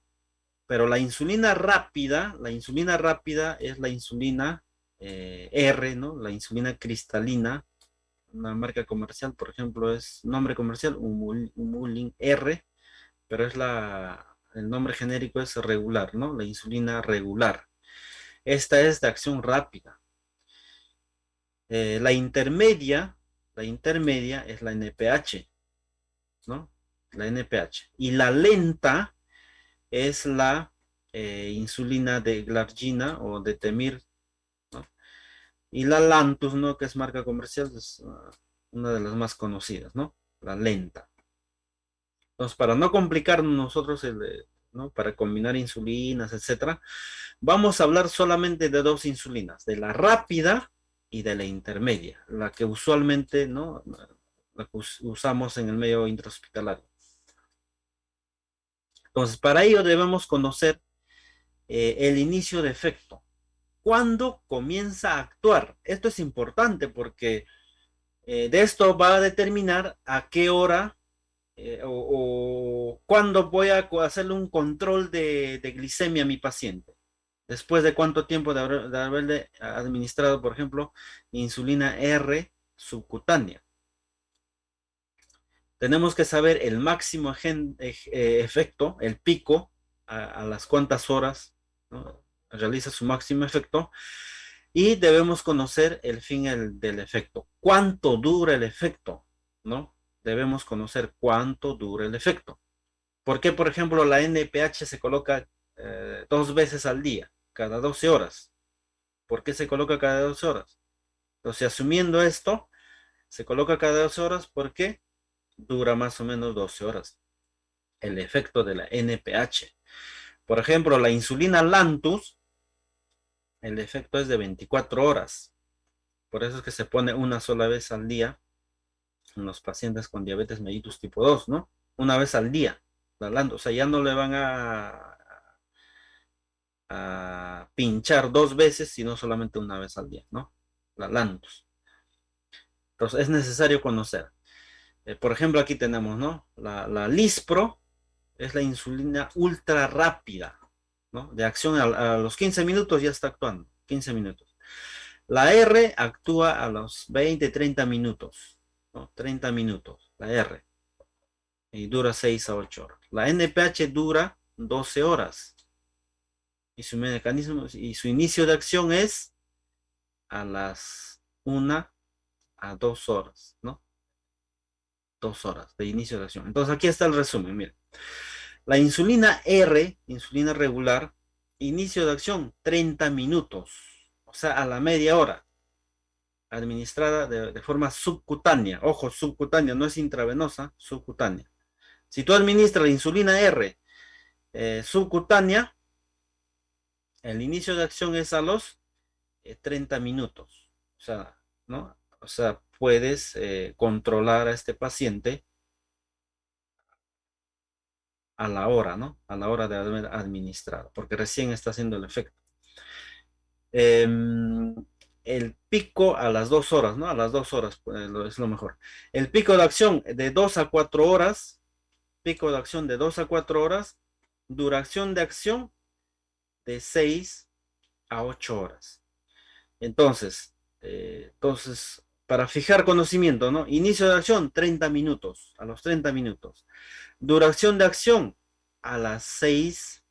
Pero la insulina rápida es la insulina R, ¿no? La insulina cristalina, una marca comercial, por ejemplo, es nombre comercial Humulin R, pero el nombre genérico es regular, ¿no? La insulina regular. Esta es de acción rápida. La intermedia es la NPH, ¿no? La NPH. Y la lenta es la insulina de Glargina o de Temir, ¿no? Y la Lantus, ¿no? Que es marca comercial, es una de las más conocidas, ¿no? La lenta. Entonces, para no complicar nosotros ¿no? Para combinar insulinas, etcétera. Vamos a hablar solamente de dos insulinas, de la rápida y de la intermedia, la que usualmente, ¿no? La que usamos en el medio intrahospitalario. Entonces, para ello debemos conocer el inicio de efecto. ¿Cuándo comienza a actuar? Esto es importante porque de esto va a determinar a qué hora o cuándo voy a hacerle un control de glicemia a mi paciente. Después de cuánto tiempo de haberle administrado, por ejemplo, insulina R subcutánea. Tenemos que saber el máximo efecto, el pico, a las cuántas horas, ¿no? Realiza su máximo efecto. Y debemos conocer el fin del efecto. ¿Cuánto dura el efecto? ¿No? Debemos conocer cuánto dura el efecto. ¿Por qué, por ejemplo, la NPH se coloca 2 veces al día, cada 12 horas? ¿Por qué se coloca cada 12 horas? Entonces, asumiendo esto, se coloca cada 12 horas porque dura más o menos 12 horas el efecto de la NPH. Por ejemplo, la insulina Lantus, el efecto es de 24 horas. Por eso es que se pone una sola vez al día en los pacientes con diabetes mellitus tipo 2, ¿no? Una vez al día, la Lantus. O sea, ya no le van a pinchar 2 veces, sino solamente una vez al día, ¿no? La Lantus. Entonces, es necesario conocer. Por ejemplo, aquí tenemos, ¿no? La Lispro es la insulina ultra rápida, ¿no? De acción a los 15 minutos ya está actuando, 15 minutos. La R actúa a los 20, 30 minutos, ¿no? 30 minutos, la R, y dura 6 a 8 horas. La NPH dura 12 horas, y su mecanismo y su inicio de acción es a las 1 a 2 horas, ¿no? 2 horas de inicio de acción. Entonces aquí está el resumen, miren. La insulina R, insulina regular, inicio de acción 30 minutos, o sea, a la media hora, administrada de forma subcutánea. Ojo, subcutánea, no es intravenosa, subcutánea. Si tú administras la insulina R subcutánea, el inicio de acción es a los 30 minutos. O sea, ¿no? O sea, puedes controlar a este paciente a la hora, ¿no? A la hora de haber administrado, porque recién está haciendo el efecto. El pico a las 2 horas, ¿no? A las 2 horas es lo mejor. El pico de acción de 2 a 4 horas, pico de acción de 2 a 4 horas, duración de acción de 6 a 8 horas. Entonces, para fijar conocimiento, ¿no? Inicio de acción, 30 minutos, a los 30 minutos. Duración de acción, a las 6,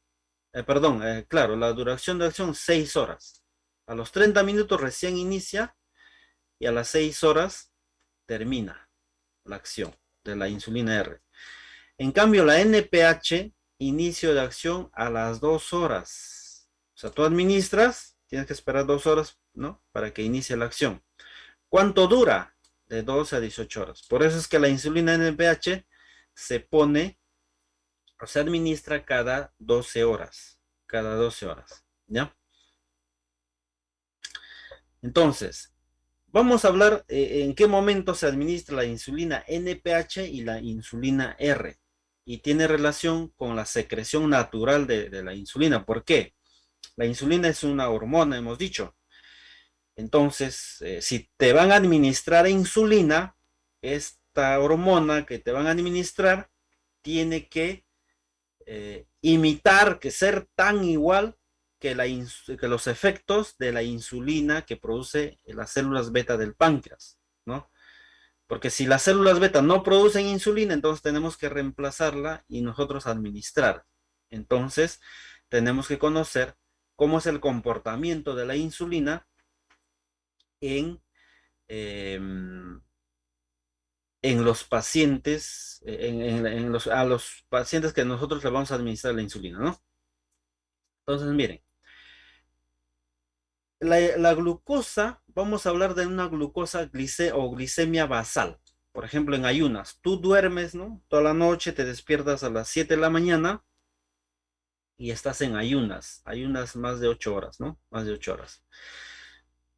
perdón, claro, la duración de acción, 6 horas. A los 30 minutos recién inicia y a las 6 horas termina la acción de la insulina R. En cambio, la NPH, inicio de acción a las 2 horas. O sea, tú administras, tienes que esperar 2 horas, ¿no? Para que inicie la acción. ¿Cuánto dura? De 12 a 18 horas. Por eso es que la insulina NPH se pone o se administra cada 12 horas. Cada 12 horas. ¿Ya? Entonces, vamos a hablar en qué momento se administra la insulina NPH y la insulina R. Y tiene relación con la secreción natural de la insulina. ¿Por qué? La insulina es una hormona, hemos dicho. Entonces, si te van a administrar insulina, esta hormona que te van a administrar tiene que imitar, que ser tan igual que los efectos de la insulina que produce las células beta del páncreas, ¿no? Porque si las células beta no producen insulina, entonces tenemos que reemplazarla y nosotros administrar. Entonces, tenemos que conocer cómo es el comportamiento de la insulina en, eh, en los pacientes, a los pacientes que nosotros le vamos a administrar la insulina, ¿no? Entonces, miren, la glucosa, vamos a hablar de una glucosa o glicemia basal. Por ejemplo, en ayunas, tú duermes, ¿no? Toda la noche, te despiertas a las 7 de la mañana y estás en ayunas, ayunas más de 8 horas, ¿no? Más de 8 horas.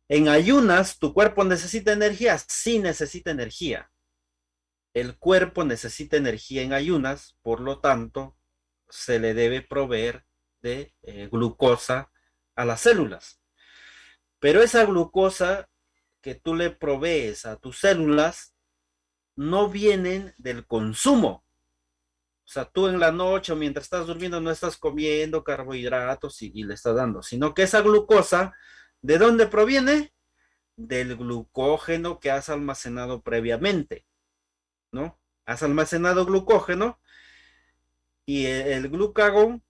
En ayunas, ¿tu cuerpo necesita energía? Sí necesita energía. El cuerpo necesita energía en ayunas, por lo tanto, se le debe proveer de glucosa a las células. Pero esa glucosa que tú le provees a tus células no vienen del consumo. O sea, tú en la noche o mientras estás durmiendo no estás comiendo carbohidratos y le estás dando, sino que esa glucosa, ¿de dónde proviene? Del glucógeno que has almacenado previamente, ¿no? Has almacenado glucógeno y el glucagón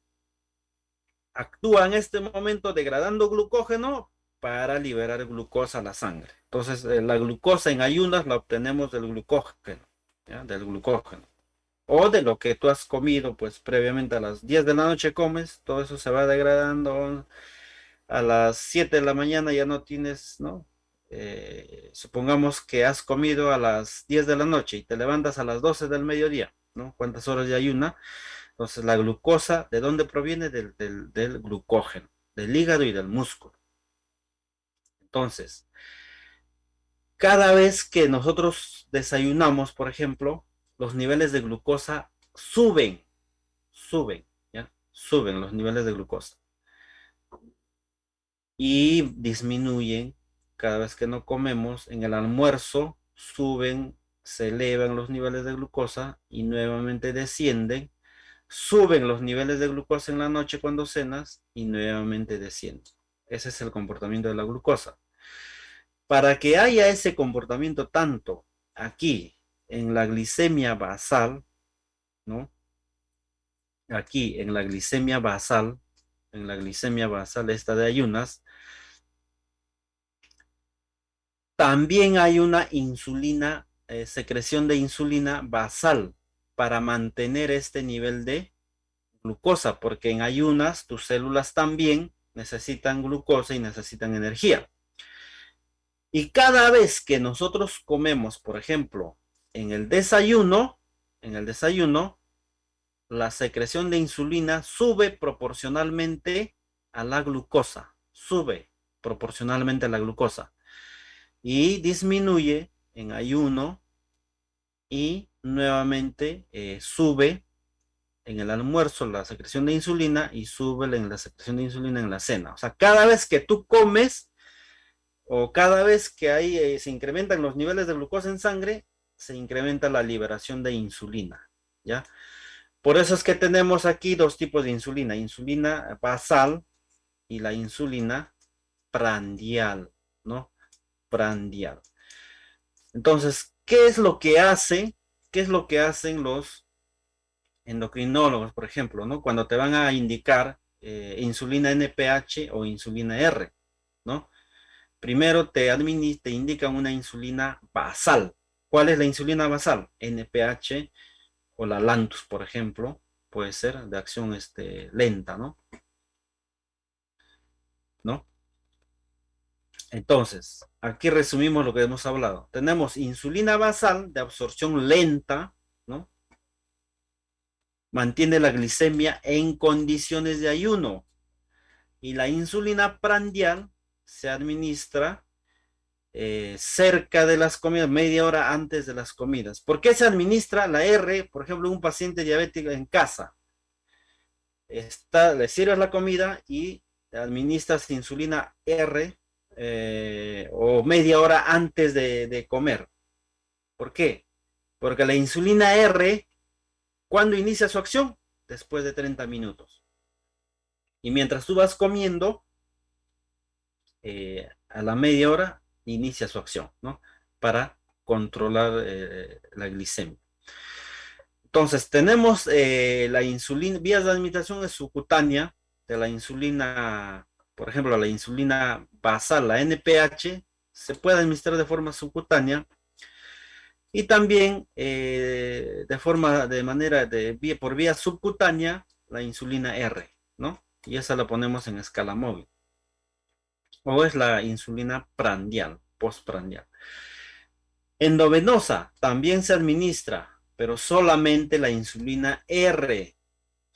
actúa en este momento degradando glucógeno para liberar glucosa a la sangre. Entonces, la glucosa en ayunas la obtenemos del glucógeno, ¿ya? Del glucógeno. O de lo que tú has comido, pues previamente a las 10 de la noche comes, todo eso se va degradando. A las 7 de la mañana ya no tienes, ¿no? Supongamos que has comido a las 10 de la noche y te levantas a las 12 del mediodía, ¿no? ¿Cuántas horas de ayuna? Entonces, la glucosa, ¿de dónde proviene? Del glucógeno, del hígado y del músculo. Entonces, cada vez que nosotros desayunamos, por ejemplo, los niveles de glucosa suben, ¿ya? Suben los niveles de glucosa y disminuyen cada vez que no comemos. En el almuerzo suben, se elevan los niveles de glucosa y nuevamente descienden. Suben los niveles de glucosa en la noche cuando cenas y nuevamente descienden. Ese es el comportamiento de la glucosa. Para que haya ese comportamiento tanto aquí en la glicemia basal, ¿no? Aquí en la glicemia basal esta de ayunas, también hay una insulina, secreción de insulina basal para mantener este nivel de glucosa, porque en ayunas tus células también necesitan glucosa y necesitan energía. Y cada vez que nosotros comemos, por ejemplo, en el desayuno, la secreción de insulina sube proporcionalmente a la glucosa, sube proporcionalmente a la glucosa y disminuye en ayuno y nuevamente sube en el almuerzo la secreción de insulina y sube en la secreción de insulina en la cena. O sea, cada vez que tú comes o cada vez que ahí se incrementan los niveles de glucosa en sangre, se incrementa la liberación de insulina, ¿ya? Por eso es que tenemos aquí dos tipos de insulina, insulina basal y la insulina prandial, ¿no? Prandial. Entonces, ¿qué es lo que hace? ¿Qué es lo que hacen los endocrinólogos, por ejemplo, ¿no? Cuando te van a indicar insulina NPH o insulina R, ¿no? Primero te indican una insulina basal. ¿Cuál es la insulina basal? NPH o la Lantus, por ejemplo, puede ser de acción lenta, ¿no? ¿No? Entonces, aquí resumimos lo que hemos hablado. Tenemos insulina basal de absorción lenta, ¿no? Mantiene la glicemia en condiciones de ayuno. Y la insulina prandial se administra cerca de las comidas, media hora antes de las comidas. ¿Por qué se administra la R, por ejemplo, un paciente diabético en casa? Le sirves la comida y administras insulina R o media hora antes de comer. ¿Por qué? Porque la insulina R, ¿cuándo inicia su acción? Después de 30 minutos. Y mientras tú vas comiendo, a la media hora inicia su acción, ¿no? Para controlar la glicemia. Entonces, tenemos la insulina, vías de administración es subcutánea de la insulina, por ejemplo, la insulina basal, la NPH, se puede administrar de forma subcutánea y también por vía subcutánea, la insulina R, ¿no? Y esa la ponemos en escala móvil. O es la insulina prandial, postprandial. Endovenosa también se administra, pero solamente la insulina R,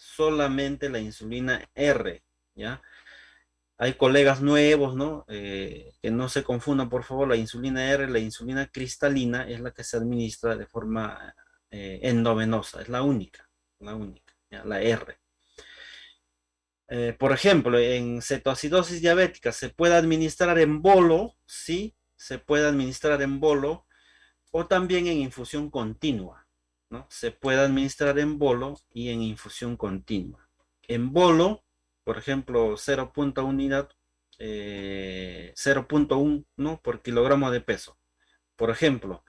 solamente la insulina R, ¿ya? Hay colegas nuevos, ¿no? Que no se confundan, por favor, la insulina R, la insulina cristalina es la que se administra de forma endovenosa, es la única, ¿ya? La R. Por ejemplo, en cetoacidosis diabética se puede administrar en bolo, sí, se puede administrar en bolo o también en infusión continua, ¿no? Se puede administrar en bolo y en infusión continua. En bolo, por ejemplo, 0.1 unidad, 0.1, ¿no? Por kilogramo de peso. Por ejemplo,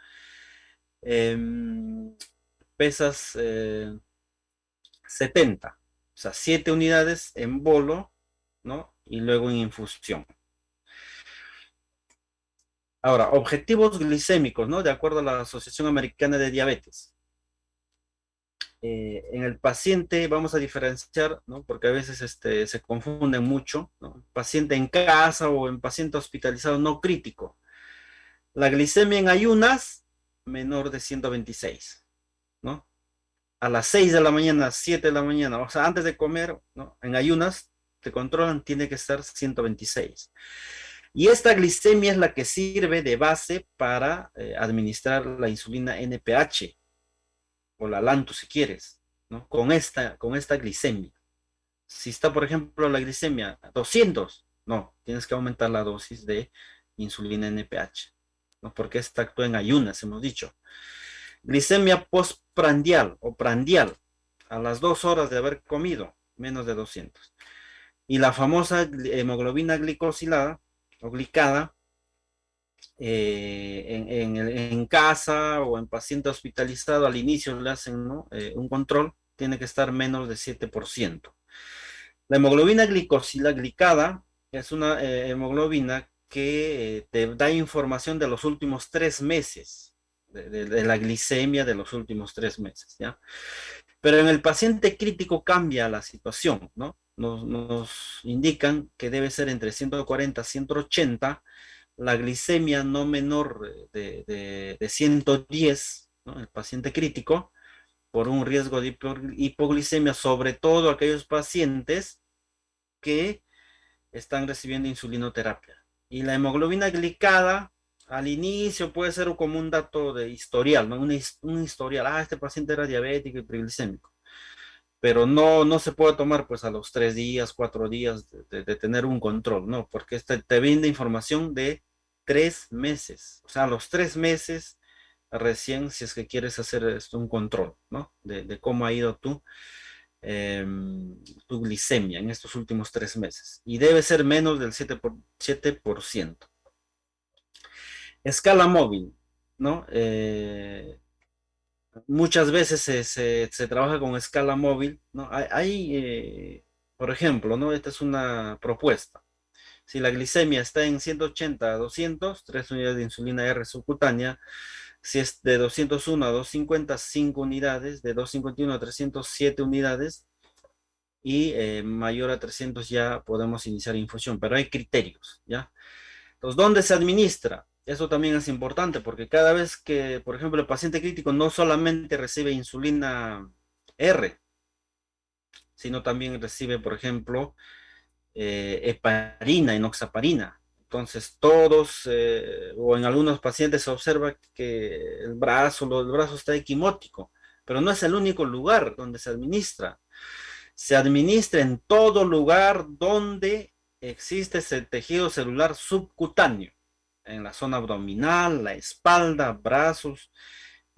em, pesas 70, o sea, 7 unidades en bolo, ¿no? Y luego en infusión. Ahora, objetivos glicémicos, ¿no? De acuerdo a la Asociación Americana de Diabetes. En el paciente vamos a diferenciar, ¿no? Porque a veces se confunden mucho, ¿no? Paciente en casa o en paciente hospitalizado no crítico. La glicemia en ayunas, menor de 126, ¿no? A las 6 de la mañana, 7 de la mañana, o sea, antes de comer, ¿no? En ayunas, te controlan, tiene que estar 126. Y esta glicemia es la que sirve de base para administrar la insulina NPH o la Lantus si quieres, ¿no? Con esta glicemia. Si está, por ejemplo, la glicemia 200, no, tienes que aumentar la dosis de insulina NPH, ¿no? Porque esta actúa en ayunas, hemos dicho. Glicemia postprandial o prandial, a las 2 horas de haber comido, menos de 200. Y la famosa hemoglobina glicosilada o glicada, en casa o en paciente hospitalizado, al inicio le hacen, ¿no? Un control, tiene que estar menos de 7%. La hemoglobina glicosilada glicada es una hemoglobina que te da información de los últimos 3 meses, de la glicemia de los últimos 3 meses, ¿ya? Pero en el paciente crítico cambia la situación, ¿no? Nos indican que debe ser entre 140 y 180, la glicemia no menor de 110, ¿no? El paciente crítico, por un riesgo de hipoglicemia, sobre todo aquellos pacientes que están recibiendo insulinoterapia. Y la hemoglobina glicada, al inicio puede ser como un dato de historial, ¿no? Un historial, este paciente era diabético y triglicémico, pero no se puede tomar pues a los 3 días, 4 días de tener un control, ¿no? Porque este te brinda información de 3 meses, o sea, a los 3 meses recién, si es que quieres hacer esto, un control, ¿no? De cómo ha ido eh, tu glicemia en estos últimos 3 meses. Y debe ser menos del 7%. Escala móvil, ¿no? Muchas veces se trabaja con escala móvil, ¿no? Por ejemplo, ¿no? Esta es una propuesta. Si la glicemia está en 180 a 200, 3 unidades de insulina R subcutánea. Si es de 201 a 250, 5 unidades. De 251 a 300, 7 unidades. Y mayor a 300 ya podemos iniciar infusión, pero hay criterios, ¿ya? Entonces, ¿dónde se administra? Eso también es importante porque cada vez que, por ejemplo, el paciente crítico no solamente recibe insulina R, sino también recibe, por ejemplo, heparina, enoxaparina. Entonces, todos, o en algunos pacientes se observa que el brazo está equimótico, pero no es el único lugar donde se administra. Se administra en todo lugar donde existe ese tejido celular subcutáneo, en la zona abdominal, la espalda, brazos,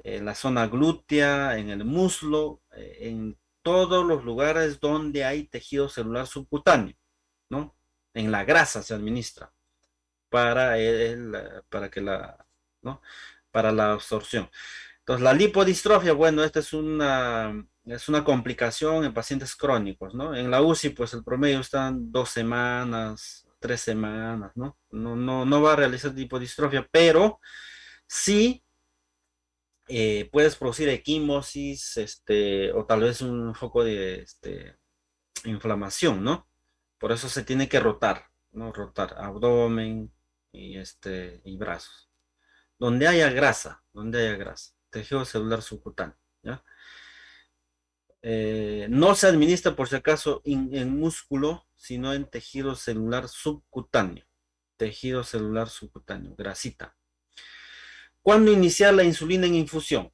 la zona glútea, en el muslo, en todos los lugares donde hay tejido celular subcutáneo, ¿no? En la grasa se administra para que ¿no? Para la absorción. Entonces, la lipodistrofia, bueno, esta es una complicación en pacientes crónicos, ¿no? En la UCI, pues el promedio están 2 semanas, 3 semanas, ¿no? No va a realizar lipodistrofia, pero sí puedes producir equimosis, o tal vez un foco de inflamación, ¿no? Por eso se tiene que rotar, ¿no? Rotar abdomen y brazos. Donde haya grasa, tejido celular subcutáneo, ¿ya? No se administra por si acaso en músculo, sino en tejido celular subcutáneo. Tejido celular subcutáneo, grasita. ¿Cuándo iniciar la insulina en infusión?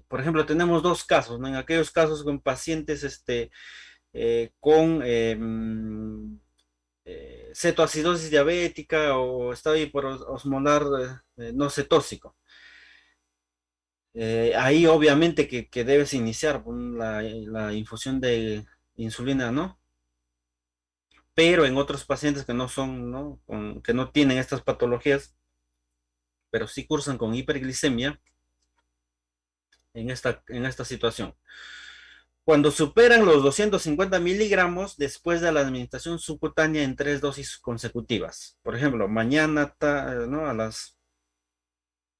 Por ejemplo, tenemos dos casos, ¿no? En aquellos casos con pacientes con cetoacidosis diabética o estado hiperosmolar no cetóxico. Ahí obviamente que debes iniciar la infusión de insulina, ¿no? Pero en otros pacientes que no son, ¿no? Que no tienen estas patologías, pero sí cursan con hiperglicemia en esta situación. Cuando superan los 250 miligramos después de la administración subcutánea en 3 dosis consecutivas. Por ejemplo, mañana, ¿no?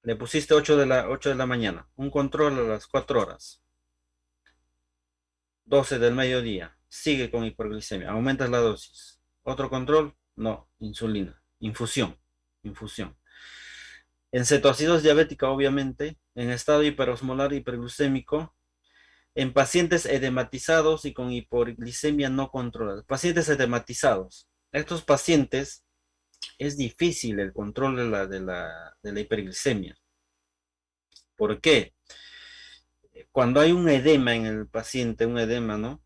Le pusiste 8 de la mañana, un control a las 4 horas, 12 del mediodía, sigue con hiperglicemia, aumentas la dosis. Otro control, no, insulina, infusión. En cetoacidosis diabética, obviamente, en estado hiperosmolar hiperglucémico, en pacientes edematizados y con hipoglicemia no controlada. Pacientes edematizados. Estos pacientes es difícil el control de la hiperglicemia. ¿Por qué? Cuando hay un edema en el paciente, un edema, ¿no?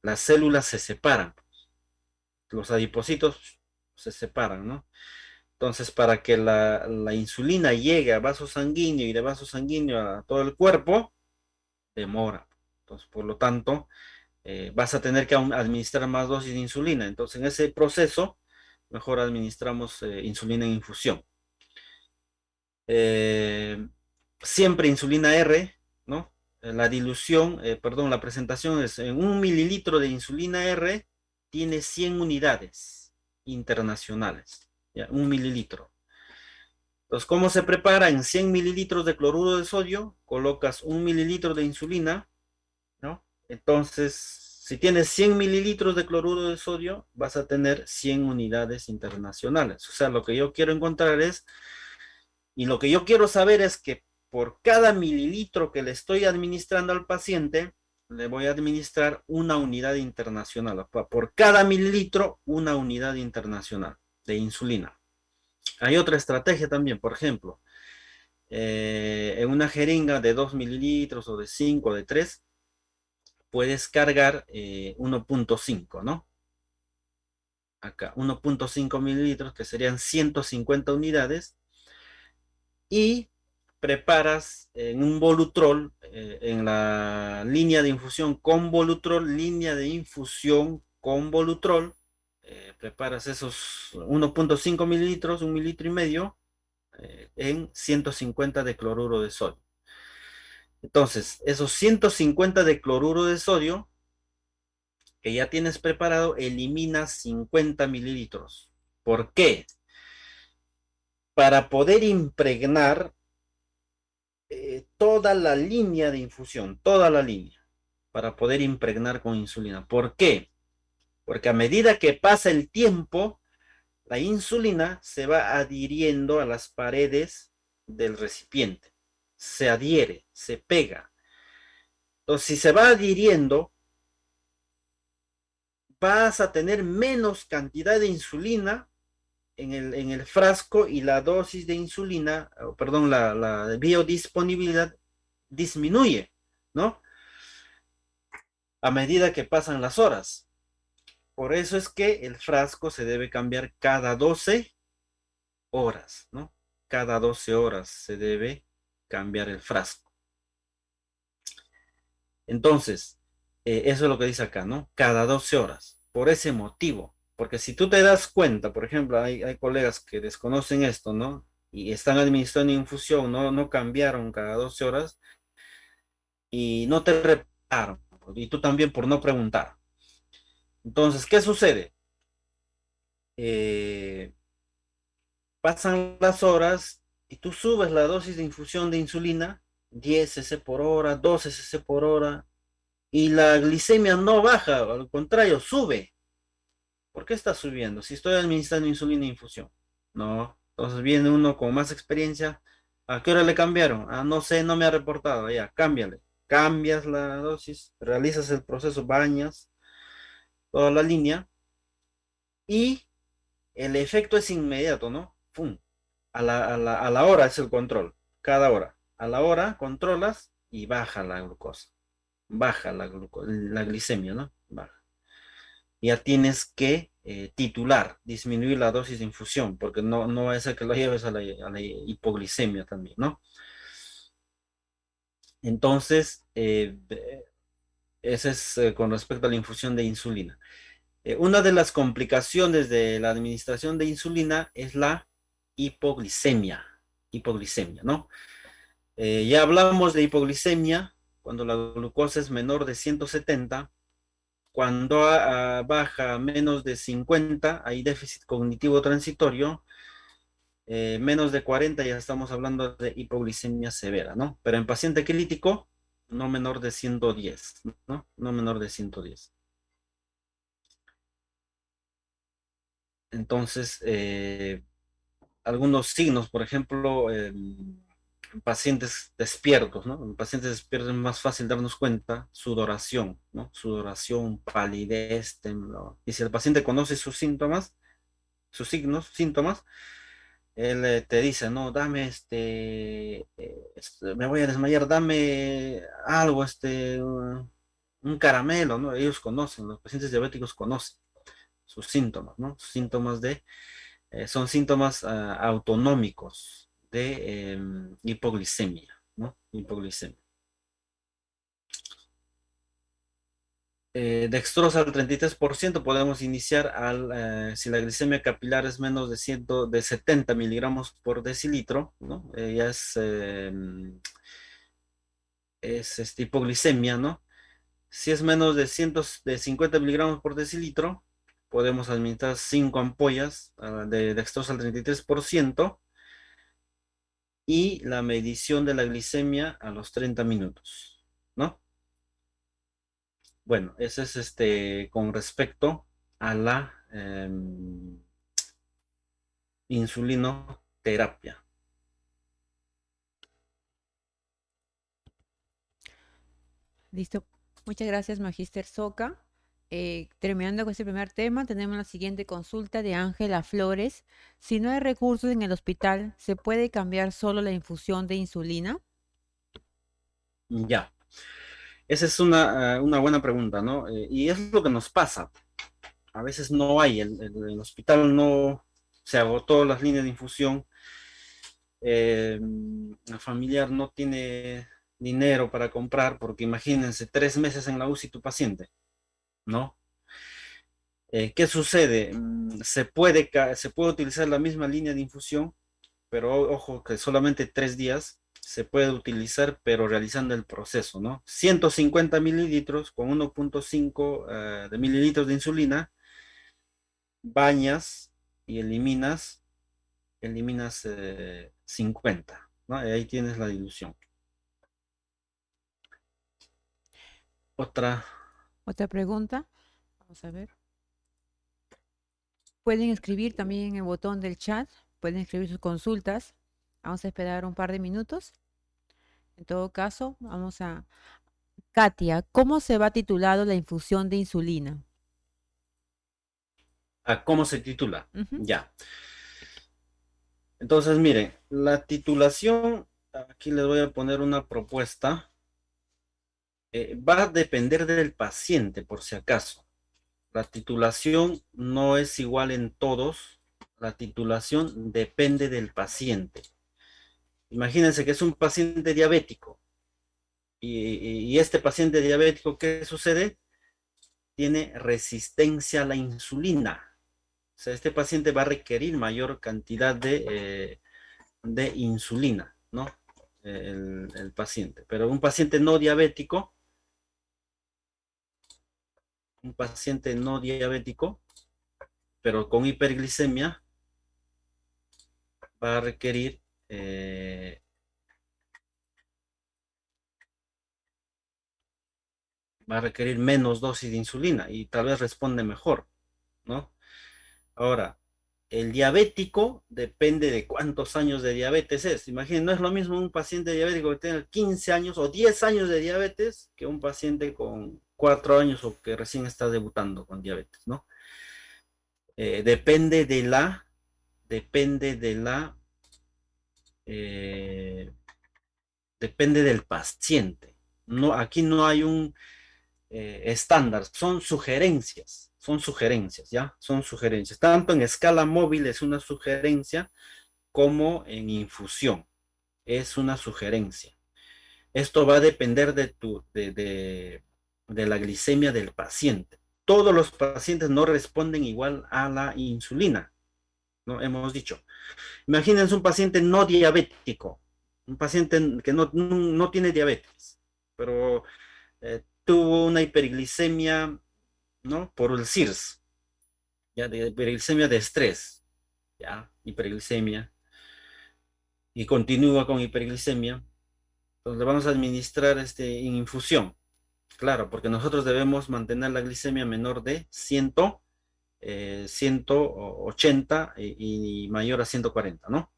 Las células se separan, los adipocitos se separan, ¿no? Entonces, para que la insulina llegue a vaso sanguíneo y de vaso sanguíneo a todo el cuerpo, demora. Entonces, por lo tanto, vas a tener que administrar más dosis de insulina. Entonces, en ese proceso, mejor administramos insulina en infusión. Eh, Siempre insulina R, ¿no? La dilución, perdón, la presentación es en 1 mililitro de insulina R tiene 100 unidades internacionales, ¿ya? 1 mililitro. Entonces, ¿cómo se prepara? En 100 mililitros de cloruro de sodio, colocas 1 mililitro de insulina, ¿no? Entonces, si tienes 100 mililitros de cloruro de sodio, vas a tener 100 unidades internacionales. O sea, lo que yo quiero encontrar es, y lo que yo quiero saber es que por cada mililitro que le estoy administrando al paciente, le voy a administrar una unidad internacional. Por cada mililitro, una unidad internacional de insulina. Hay otra estrategia también, por ejemplo, en una jeringa de 2 mililitros o de 5 o de 3 puedes cargar 1.5, ¿no? Acá, 1.5 mililitros, que serían 150 unidades, y preparas en un Volutrol, en la línea de infusión con Volutrol, línea de infusión con Volutrol, preparas esos 1.5 mililitros, 1,5 mililitros, en 150 de cloruro de sodio. Entonces, esos 150 de cloruro de sodio que ya tienes preparado, elimina 50 mililitros. ¿Por qué? Para poder impregnar toda la línea de infusión, toda la línea, para poder impregnar con insulina. ¿Por qué? Porque a medida que pasa el tiempo, la insulina se va adhiriendo a las paredes del recipiente. Se adhiere, se pega. Entonces, si se va adhiriendo, vas a tener menos cantidad de insulina en el frasco y la dosis de insulina, perdón, la biodisponibilidad disminuye, ¿no? A medida que pasan las horas. Por eso es que el frasco se debe cambiar cada 12 horas, ¿no? Cada 12 horas se debe cambiar el frasco. Entonces, eso es lo que dice acá, ¿no? Cada 12 horas. Por ese motivo. Porque si tú te das cuenta, por ejemplo, hay colegas que desconocen esto, ¿no? Y están administrando infusión, no cambiaron cada 12 horas y no te repararon. Y tú también por no preguntar. Entonces, ¿qué sucede? Eh, Pasan las horas y tú subes la dosis de infusión de insulina, 10 cc por hora, 12 cc por hora, y la glicemia no baja, al contrario, sube. ¿Por qué está subiendo? Si estoy administrando insulina e infusión. No. Entonces viene uno con más experiencia. ¿A qué hora le cambiaron? Ah, no sé, no me ha reportado. Ya, cámbiale. Cambias la dosis, realizas el proceso, bañas toda la línea y el efecto es inmediato, ¿no? ¡Fum! A la hora es el control, cada hora. A la hora controlas y baja la glucosa, baja la glicemia, ¿no? Baja. Ya tienes que titular, disminuir la dosis de infusión, porque no va a ser que lo lleves a la hipoglicemia también, ¿no? Entonces, ese es con respecto a la infusión de insulina. Una de las complicaciones de la administración de insulina es la hipoglicemia, hipoglicemia, ¿no? Ya hablamos de hipoglicemia cuando la glucosa es menor de 170, cuando baja a menos de 50 hay déficit cognitivo transitorio, menos de 40 ya estamos hablando de hipoglicemia severa, ¿no? Pero en paciente crítico, no menor de 110, ¿no? No menor de 110. Entonces, algunos signos, por ejemplo, en pacientes despiertos, ¿no? En pacientes despiertos es más fácil darnos cuenta, sudoración, ¿no? Sudoración, palidez, temblor. Y si el paciente conoce sus síntomas, sus signos, síntomas, él te dice, no, dame me voy a desmayar, dame algo, un caramelo, ¿no? Ellos conocen, los pacientes diabéticos conocen sus síntomas, ¿no? Síntomas son síntomas autonómicos de hipoglicemia, ¿no? Hipoglicemia. Dextrosa al 33% podemos iniciar si la glicemia capilar es menos de 70 miligramos por decilitro, ¿no? Ya es hipoglicemia, ¿no? Si es menos de 50 miligramos por decilitro, podemos administrar 5 ampollas de dextrosa al 33% y la medición de la glicemia a los 30 minutos, ¿no? Bueno, ese es con respecto a la insulinoterapia. Listo. Muchas gracias, Magíster Soca. Terminando con este primer tema, tenemos la siguiente consulta de Ángela Flores. Si no hay recursos en el hospital, ¿se puede cambiar solo la infusión de insulina? Ya, esa es una buena pregunta, ¿no? Y es lo que nos pasa. A veces no hay, el hospital no se agotó las líneas de infusión, la familiar no tiene dinero para comprar, porque imagínense, 3 meses en la UCI tu paciente, ¿no? ¿Qué sucede? Se puede utilizar la misma línea de infusión, pero ojo que solamente 3 días se puede utilizar, pero realizando el proceso, ¿no? 150 mililitros con 1,5 de mililitros de insulina, bañas y eliminas 50, ¿no? Y ahí tienes la dilución. Otra, Otra pregunta. Vamos a ver. Pueden escribir también en el botón del chat. Pueden escribir sus consultas. Vamos a esperar un par de minutos. En todo caso, vamos a... Katia, ¿cómo se va titulado la infusión de insulina? ¿cómo se titula? Ujú. Ya. Entonces, miren, la titulación, aquí les voy a poner una propuesta. Va a depender del paciente, por si acaso. La titulación no es igual en todos. La titulación depende del paciente. Imagínense que es un paciente diabético y este paciente diabético, ¿qué sucede? Tiene resistencia a la insulina. O sea, este paciente va a requerir mayor cantidad de insulina, ¿no? El paciente. Pero un paciente no diabético, pero con hiperglicemia, va a requerir, eh, va a requerir menos dosis de insulina y tal vez responde mejor, ¿no? Ahora, El diabético depende de cuántos años de diabetes es. Imaginen, no es lo mismo un paciente diabético que tenga 15 años o 10 años de diabetes que un paciente con 4 años o que recién está debutando con diabetes, ¿no? Depende de depende de eh, depende del paciente. No, aquí no hay un estándar, son sugerencias, ¿ya? Son sugerencias. Tanto en escala móvil es una sugerencia como en infusión. Es una sugerencia. Esto va a depender de la glicemia del paciente. Todos los pacientes no responden igual a la insulina, ¿no? Hemos dicho. Imagínense un paciente no diabético, un paciente que no tiene diabetes, pero tuvo una hiperglicemia, ¿no? Por el CIRS, ya, de hiperglicemia de estrés, ya, hiperglicemia, y continúa con hiperglicemia. Entonces le vamos a administrar en infusión, claro, porque nosotros debemos mantener la glicemia menor de 180 y mayor a 140, ¿no?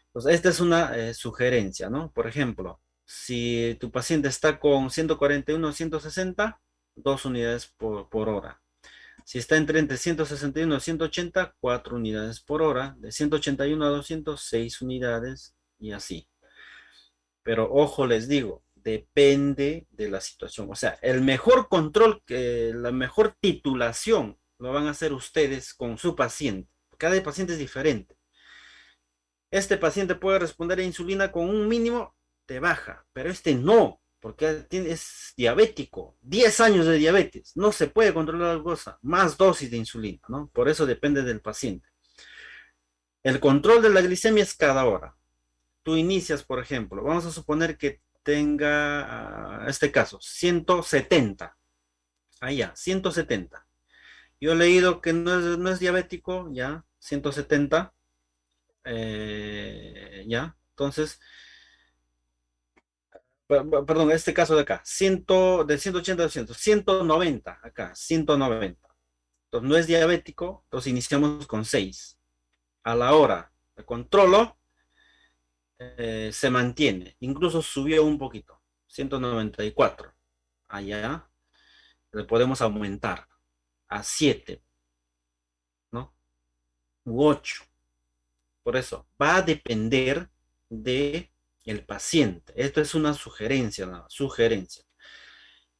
Entonces, esta es una sugerencia, ¿no? Por ejemplo, si tu paciente está con 141 a 160, 2 unidades por hora. Si está entre 161 y 180, 4 unidades por hora. De 181 a 200, 6 unidades y así. Pero ojo, les digo, depende de la situación. O sea, el mejor control, la mejor titulación lo van a hacer ustedes con su paciente. Cada paciente es diferente. Este paciente puede responder a insulina con un mínimo de baja, pero este no, porque es diabético, 10 años de diabetes, no se puede controlar la cosa, más dosis de insulina, ¿no? Por eso depende del paciente. El control de la glicemia es cada hora. Tú inicias, por ejemplo, vamos a suponer que tenga, este caso, 170. Ahí ya, 170. Yo he leído que no es diabético, ya, 170, ya. Entonces, perdón, este caso de acá, 100, de 180 a 200, 190 acá, 190. Entonces, no es diabético, entonces iniciamos con 6. A la hora de controlo, se mantiene, incluso subió un poquito, 194. Allá le podemos aumentar a 7, ¿no? U 8. Por eso, va a depender de el paciente. Esto es una sugerencia, ¿no? Sugerencia.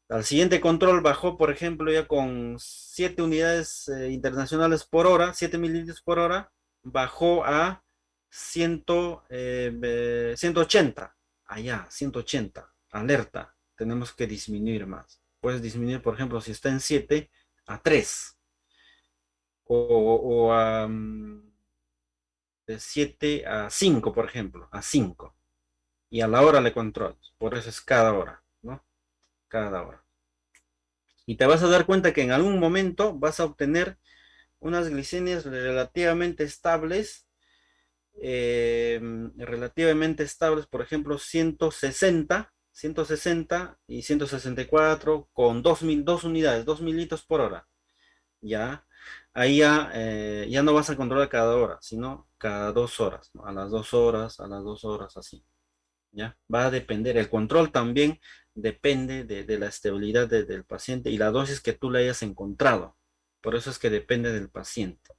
Al siguiente control bajó, por ejemplo, ya con 7 unidades internacionales por hora, 7 mililitros por hora, bajó a 100, 180. Allá, 180. Alerta, tenemos que disminuir más. Puedes disminuir, por ejemplo, si está en 7, a 3. O a, de 7 a 5, por ejemplo, a 5. Y a la hora le controlas. Por eso es cada hora, ¿no? Cada hora. Y te vas a dar cuenta que en algún momento vas a obtener unas glicemias relativamente estables, por ejemplo, 160 y 164 con 2 unidades, 2 mililitros por hora. Ya, ahí ya no vas a controlar cada hora, sino cada 2 horas, ¿no? A las 2 horas, a las 2 horas, así. ¿Ya? Va a depender, el control también depende de la estabilidad del paciente y la dosis que tú le hayas encontrado. Por eso es que depende del paciente.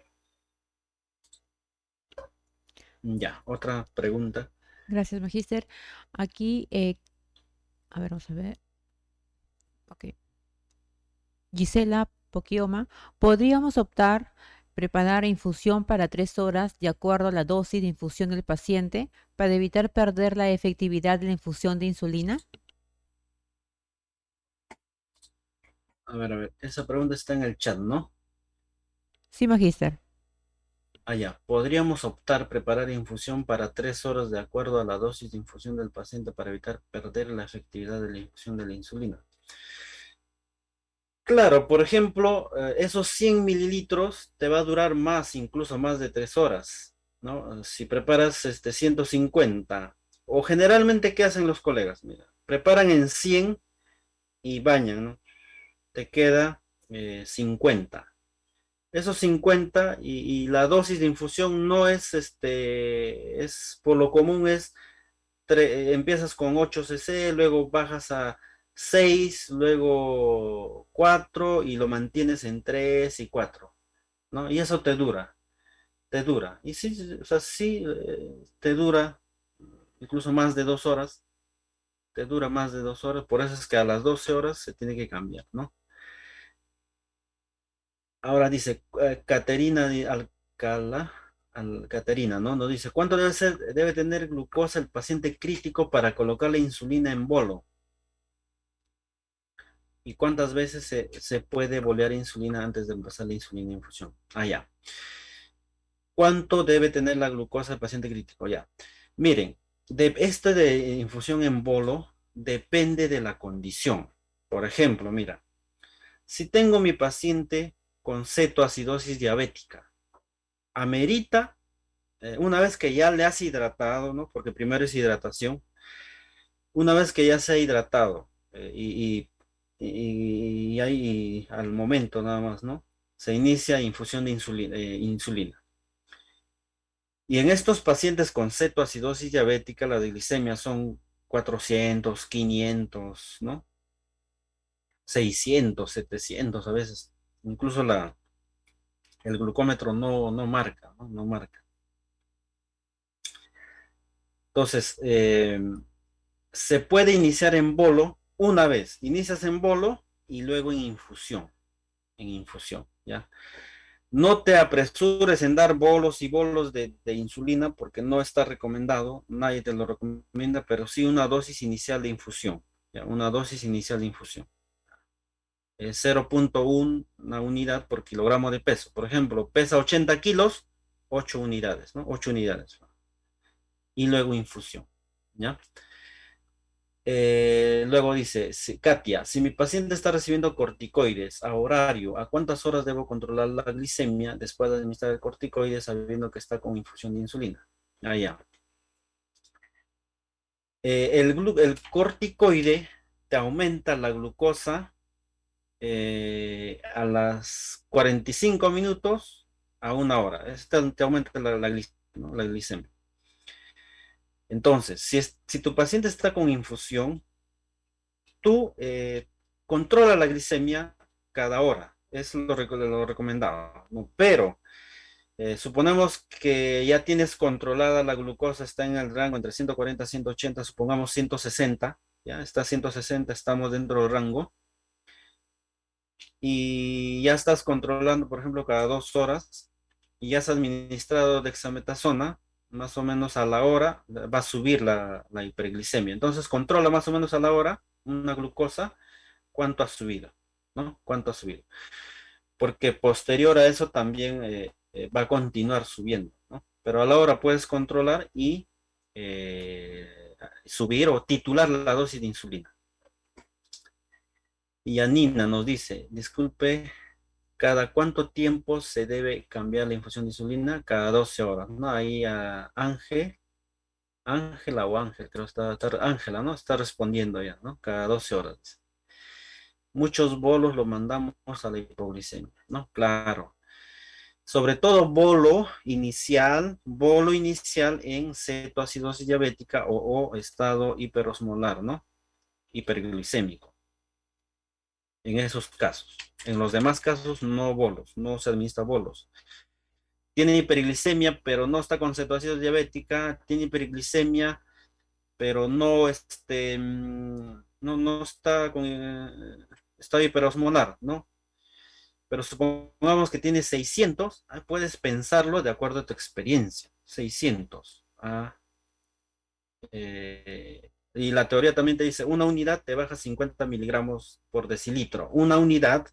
Ya, otra pregunta. Gracias, Magíster. Aquí, a ver, vamos a ver. Ok. Gisela Poquioma, podríamos optar preparar infusión para 3 horas de acuerdo a la dosis de infusión del paciente para evitar perder la efectividad de la infusión de insulina. A ver, esa pregunta está en el chat, ¿no? Sí, Magíster. Ah, ya. Podríamos optar preparar infusión para 3 horas de acuerdo a la dosis de infusión del paciente para evitar perder la efectividad de la infusión de la insulina. Claro, por ejemplo, esos 100 mililitros te va a durar más, incluso más de 3 horas, ¿no? Si preparas 150, o generalmente, ¿qué hacen los colegas? Mira, preparan en 100 y bañan, ¿no? Te queda 50. esos 50 y la dosis de infusión no es, es por lo común es, empiezas con 8 cc, luego bajas a 6, luego 4 y lo mantienes en 3 y 4, ¿no? Y eso te dura. Y sí, sí, o sea, sí, te dura incluso más de 2 horas, te dura más de 2 horas, por eso es que a las 12 horas se tiene que cambiar, ¿no? Ahora dice, Caterina Alcala, Caterina, ¿no? Nos dice, ¿cuánto debe ser, debe tener glucosa el paciente crítico para colocarle insulina en bolo? ¿Y cuántas veces se puede bolear insulina antes de empezar la insulina infusión? Ah, ya. ¿Cuánto debe tener la glucosa el paciente crítico? Ya. Miren, de este de infusión en bolo depende de la condición. Por ejemplo, mira, si tengo mi paciente con cetoacidosis diabética, amerita, una vez que ya le has hidratado, ¿no? Porque primero es hidratación, una vez que ya se ha hidratado y ahí al momento nada más, ¿no? Se inicia infusión de insulina. Y en estos pacientes con cetoacidosis diabética, la glicemia son 400, 500, ¿no? 600, 700 a veces. Incluso el glucómetro no marca, ¿no? No marca. Entonces, se puede iniciar en bolo una vez. Inicias en bolo y luego en infusión, ¿ya? No te apresures en dar bolos y bolos de insulina porque no está recomendado, nadie te lo recomienda, pero sí una dosis inicial de infusión, ¿ya? Una dosis inicial de infusión. 0.1 unidad por kilogramo de peso. Por ejemplo, pesa 80 kilos, 8 unidades, ¿no? 8 unidades. Y luego infusión, ¿ya? Luego dice, Katia, si mi paciente está recibiendo corticoides a horario, ¿a cuántas horas debo controlar la glicemia después de administrar el corticoide sabiendo que está con infusión de insulina? Ah, ya. El corticoide te aumenta la glucosa a las 45 minutos a 1 hora. Te aumenta ¿no? La glicemia. Entonces, si tu paciente está con infusión, tú controla la glicemia cada hora. Es lo recomendado, ¿no? Pero suponemos que ya tienes controlada la glucosa, está en el rango entre 140 y 180, supongamos 160, ya está 160, estamos dentro del rango, y ya estás controlando, por ejemplo, cada 2 horas, y ya has administrado dexametasona, más o menos a la hora, va a subir la hiperglicemia. Entonces controla más o menos a la hora una glucosa cuánto ha subido, ¿no? Cuánto ha subido. Porque posterior a eso también va a continuar subiendo, ¿no? Pero a la hora puedes controlar y subir o titular la dosis de insulina. Y Anina nos dice, disculpe, ¿cada cuánto tiempo se debe cambiar la infusión de insulina? Cada 12 horas, ¿no? Ahí a Ángela o Ángel, creo que Ángela, ¿no? Está respondiendo ya, ¿no? Cada 12 horas. Muchos bolos lo mandamos a la hipoglicemia, ¿no? Claro. Sobre todo bolo inicial en cetoacidosis diabética o estado hiperosmolar, ¿no? Hiperglicémico. En esos casos. En los demás casos, no bolos, no se administra bolos. Tiene hiperglicemia, pero no está con cetoacidosis diabética, tiene hiperglicemia, pero no, no está con estado hiperosmolar, ¿no? Pero supongamos que tienes 600, puedes pensarlo de acuerdo a tu experiencia. 600. Y la teoría también te dice, una unidad te baja 50 miligramos por decilitro. Una unidad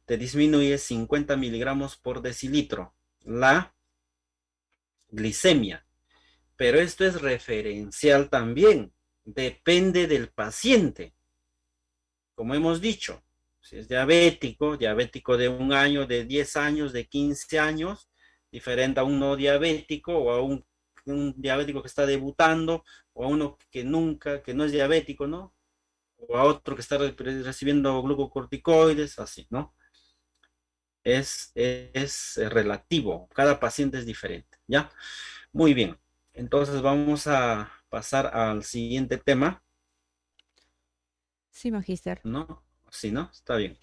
te disminuye 50 miligramos por decilitro. La glicemia. Pero esto es referencial también. Depende del paciente. Como hemos dicho, si es diabético, diabético de 1 año, de 10 años, de 15 años, diferente a un no diabético o a un diabético que está debutando o a uno que nunca, que no es diabético, ¿no? O a otro que está recibiendo glucocorticoides, así, ¿no? es relativo, cada paciente es diferente, ¿ya? Muy bien, entonces vamos a pasar al siguiente tema, Sí, magíster. ¿no? Sí, ¿no? Está bien.